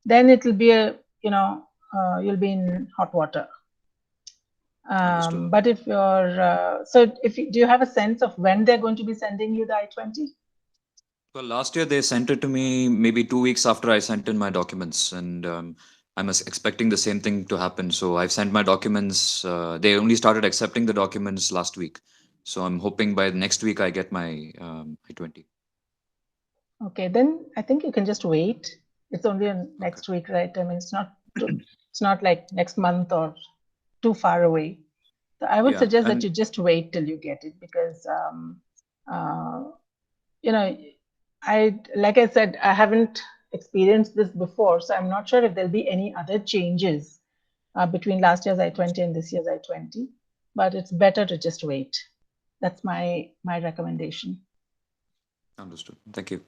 Speaker 1: then it will be you'll be in hot water. But if you're, do you have a sense of when they're going to be sending you the I-20?
Speaker 8: Well, last year they sent it to me maybe 2 weeks after I sent in my documents, and I'm expecting the same thing to happen. So I've sent my documents. They only started accepting the documents last week. So I'm hoping by next week I get my I-20.
Speaker 1: Okay, then I think you can just wait. It's only next week, right? I mean, it's not like next month or too far away. So I would suggest that you just wait till you get it, because like I said, I haven't experienced this before, so I'm not sure if there'll be any other changes between last year's I-20 and this year's I-20, but it's better to just wait. That's my recommendation.
Speaker 8: Understood. Thank you.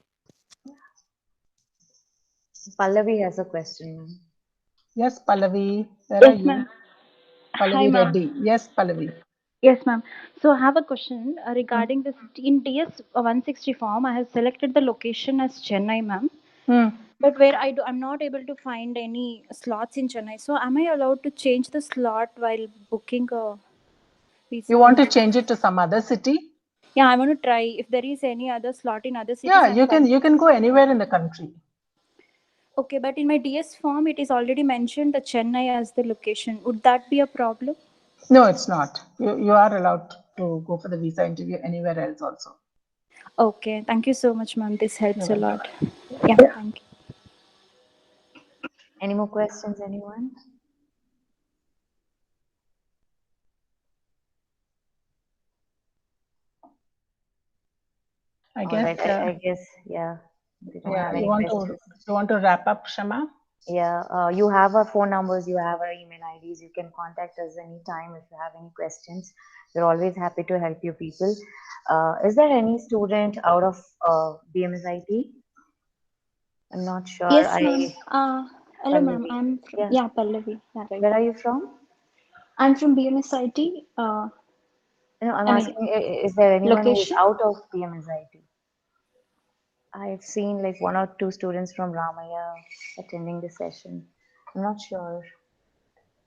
Speaker 2: Pallavi has a question, ma'am.
Speaker 1: Yes, Pallavi. Where are you? Pallavi
Speaker 9: Hi,
Speaker 1: Reddy. Yes, Pallavi.
Speaker 9: Yes, ma'am. So I have a question regarding this. In DS 160 form, I have selected the location as Chennai, ma'am. But where I'm not able to find any slots in Chennai. So am I allowed to change the slot while booking a visa?
Speaker 1: You want to change it to some other city?
Speaker 9: Yeah, I want to try if there is any other slot in other cities.
Speaker 1: Yeah, you can go anywhere in the country.
Speaker 9: Okay, but in my DS form, it is already mentioned the Chennai as the location. Would that be a problem?
Speaker 1: No, it's not. You are allowed to go for the visa interview anywhere else also.
Speaker 9: Okay, thank you so much, ma'am. This helps a lot. Yeah, thank you.
Speaker 2: Any more questions, anyone?
Speaker 1: I guess.
Speaker 2: Right, I guess, yeah.
Speaker 1: You want to wrap up, Shama?
Speaker 2: Yeah, you have our phone numbers, you have our email IDs. You can contact us anytime if you have any questions. We're always happy to help you people. Is there any student out of BMSIT? I'm not sure.
Speaker 9: Yes, ma'am. Hello, ma'am. I'm from, Pallavi. Yeah, right.
Speaker 2: Where are you from?
Speaker 9: I'm from BMSIT.
Speaker 2: No, I'm asking, is there anyone who is out of BMSIT? I've seen like 1 or 2 students from Ramaya attending the session. I'm not sure.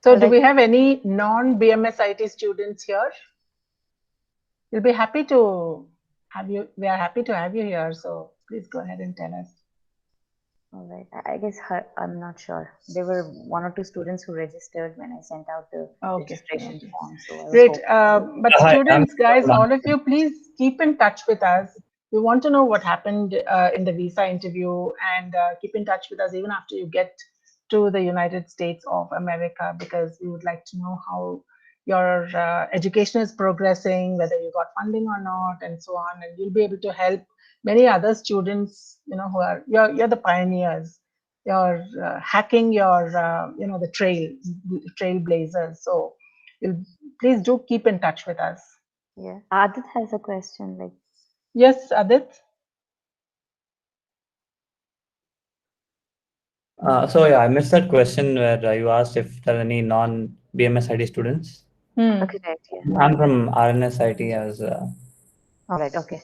Speaker 1: So do we have any non-BMSIT students here? We'll be happy to have you. We are happy to have you here. So please go ahead and tell us.
Speaker 2: All right. I guess I'm not sure. There were 1 or 2 students who registered when I sent out the registration form. So
Speaker 1: great. But students, guys, all of you, please keep in touch with us. We want to know what happened in the visa interview, and keep in touch with us even after you get to the United States of America, because we would like to know how your education is progressing, whether you got funding or not, and so on. And you'll be able to help many other students, who are, you're the pioneers. You're hacking your, the trailblazers. So please do keep in touch with us.
Speaker 2: Yeah. Adit has a question.
Speaker 1: Yes, Adit.
Speaker 5: I missed that question where you asked if there are any non-BMSIT students.
Speaker 2: Okay, right, yeah.
Speaker 5: I'm from RNSIT as.
Speaker 2: All right, okay.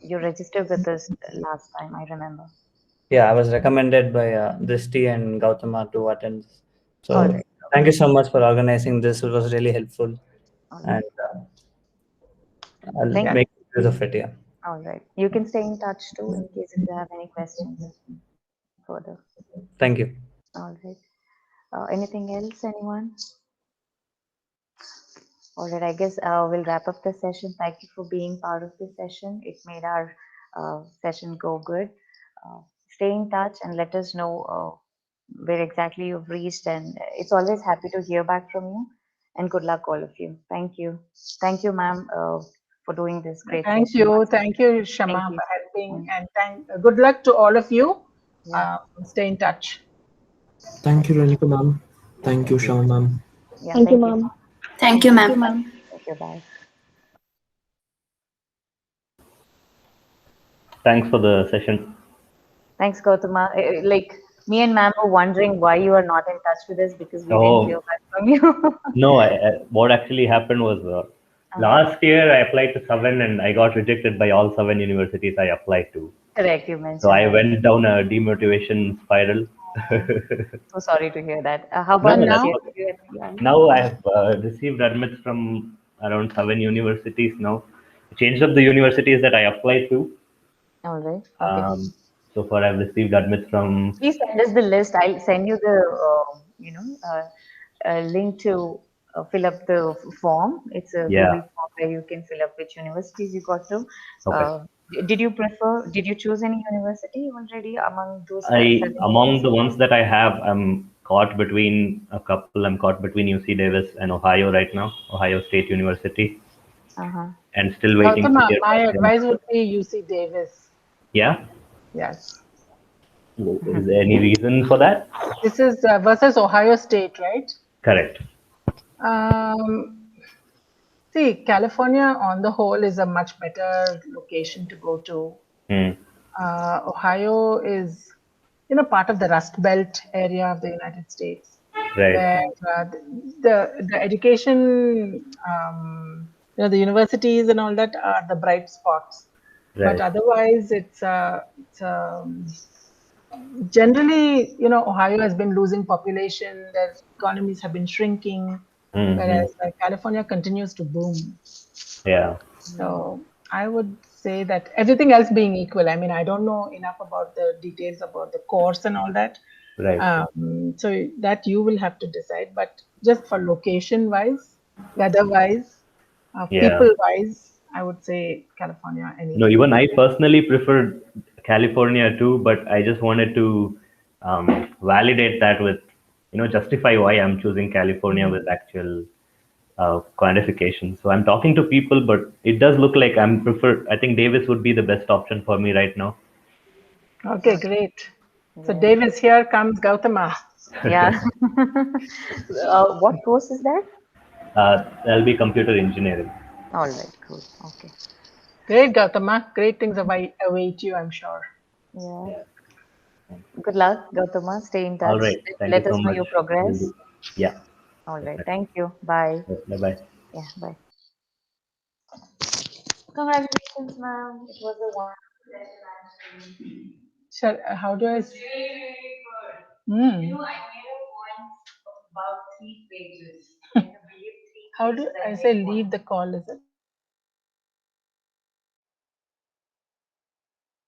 Speaker 2: You registered with us last time, I remember.
Speaker 5: Yeah, I was recommended by Drishti and Gautama to attend. So thank you so much for organizing this. It was really helpful. And I'll make use of it, yeah.
Speaker 2: All right. You can stay in touch too in case if you have any questions further.
Speaker 5: Thank you.
Speaker 2: All right. Anything else, anyone? All right, I guess we'll wrap up the session. Thank you for being part of this session. It made our session go good. Stay in touch and let us know where exactly you've reached. And it's always happy to hear back from you. And good luck, all of you. Thank you. Thank you, ma'am, for doing this great
Speaker 1: session. Thank you, Shama, for helping. And good luck to all of you. Stay in touch.
Speaker 7: Thank you, Renika, ma'am. Thank you, Shama, ma'am.
Speaker 9: Thank you, ma'am.
Speaker 10: Thank you, ma'am.
Speaker 2: Thank you, bye.
Speaker 4: Thanks for the session.
Speaker 2: Thanks, Gautama. Like me and ma'am were wondering why you are not in touch with us because we didn't hear
Speaker 4: Oh,
Speaker 2: back from you.
Speaker 4: no, what actually happened was last year I applied to 7 and I got rejected by all 7 universities I applied to.
Speaker 2: Correct, you
Speaker 4: So
Speaker 2: mentioned
Speaker 4: I
Speaker 2: that.
Speaker 4: went down a demotivation spiral.
Speaker 2: So sorry to hear that. How
Speaker 4: No,
Speaker 2: about
Speaker 1: And
Speaker 2: this
Speaker 4: that's
Speaker 1: now,
Speaker 2: year?
Speaker 4: okay.
Speaker 2: Did you apply?
Speaker 4: Now I have received admits from around 7 universities now. I changed up the universities that I applied to.
Speaker 2: All right. Okay.
Speaker 4: Um, so far, I've received admits from,
Speaker 2: Please send us the list. I'll send you the link to fill up the form. It's a Google
Speaker 4: yeah,
Speaker 2: form where you can fill up which universities you got to.
Speaker 4: okay.
Speaker 2: Did you choose any university already among those seven
Speaker 4: Among the
Speaker 2: universities?
Speaker 4: ones that I have, I'm caught between a couple. I'm caught between UC Davis and Ohio right now, Ohio State University,
Speaker 2: Uh-huh.
Speaker 4: and still waiting to
Speaker 1: Gautama,
Speaker 4: hear
Speaker 1: my
Speaker 4: back from.
Speaker 1: advice would be UC Davis.
Speaker 4: Yeah,
Speaker 1: Yes.
Speaker 4: is there any reason for that?
Speaker 1: This is versus Ohio State, right?
Speaker 4: Correct.
Speaker 1: Um, See, California on the whole is a much better location to go to.
Speaker 4: Hmm.
Speaker 1: Ohio is, part of the Rust Belt area of the United States,
Speaker 4: Right.
Speaker 1: where the education, the universities and all that are the bright spots. But
Speaker 4: Right.
Speaker 1: otherwise, it's generally, Ohio has been losing population. Their economies have been shrinking,
Speaker 4: Mm-hmm.
Speaker 1: whereas California continues to boom.
Speaker 4: Yeah.
Speaker 1: So I would say that everything else being equal, I mean, I don't know enough about the details about the course and all that.
Speaker 4: Right.
Speaker 1: So that you will have to decide. But just for location wise, weather wise,
Speaker 4: Yeah.
Speaker 1: people wise, I would say California any
Speaker 4: No,
Speaker 1: day.
Speaker 4: even I personally preferred California too, but I just wanted to validate that with, justify why I'm choosing California with actual quantification. So I'm talking to people, but it does look like I think Davis would be the best option for me right now.
Speaker 1: Okay, great. So
Speaker 2: Great.
Speaker 1: Davis, here comes Gautama.
Speaker 2: Yeah. What course is that?
Speaker 4: That'll be computer engineering.
Speaker 2: All right, cool. Okay.
Speaker 1: Great, Gautama. Great things await you, I'm sure.
Speaker 2: Yeah. Good luck, Gautama. Stay in
Speaker 4: All
Speaker 2: touch.
Speaker 4: right. Thank you
Speaker 2: Let
Speaker 4: so
Speaker 2: us know
Speaker 4: much.
Speaker 2: your
Speaker 4: Will
Speaker 2: progress.
Speaker 4: do. Yeah.
Speaker 2: All right.
Speaker 4: Definitely.
Speaker 2: Thank you. Bye.
Speaker 4: Bye bye.
Speaker 2: Yeah, bye. Congratulations, ma'am. It was a wonderful session.
Speaker 1: How do I?
Speaker 2: Really, really good.
Speaker 1: Hmm.
Speaker 2: I made a point of about 3 pages. Can you believe 3
Speaker 1: How do
Speaker 2: pages
Speaker 1: I
Speaker 2: I
Speaker 1: say
Speaker 2: made one?
Speaker 1: leave the call? Is it?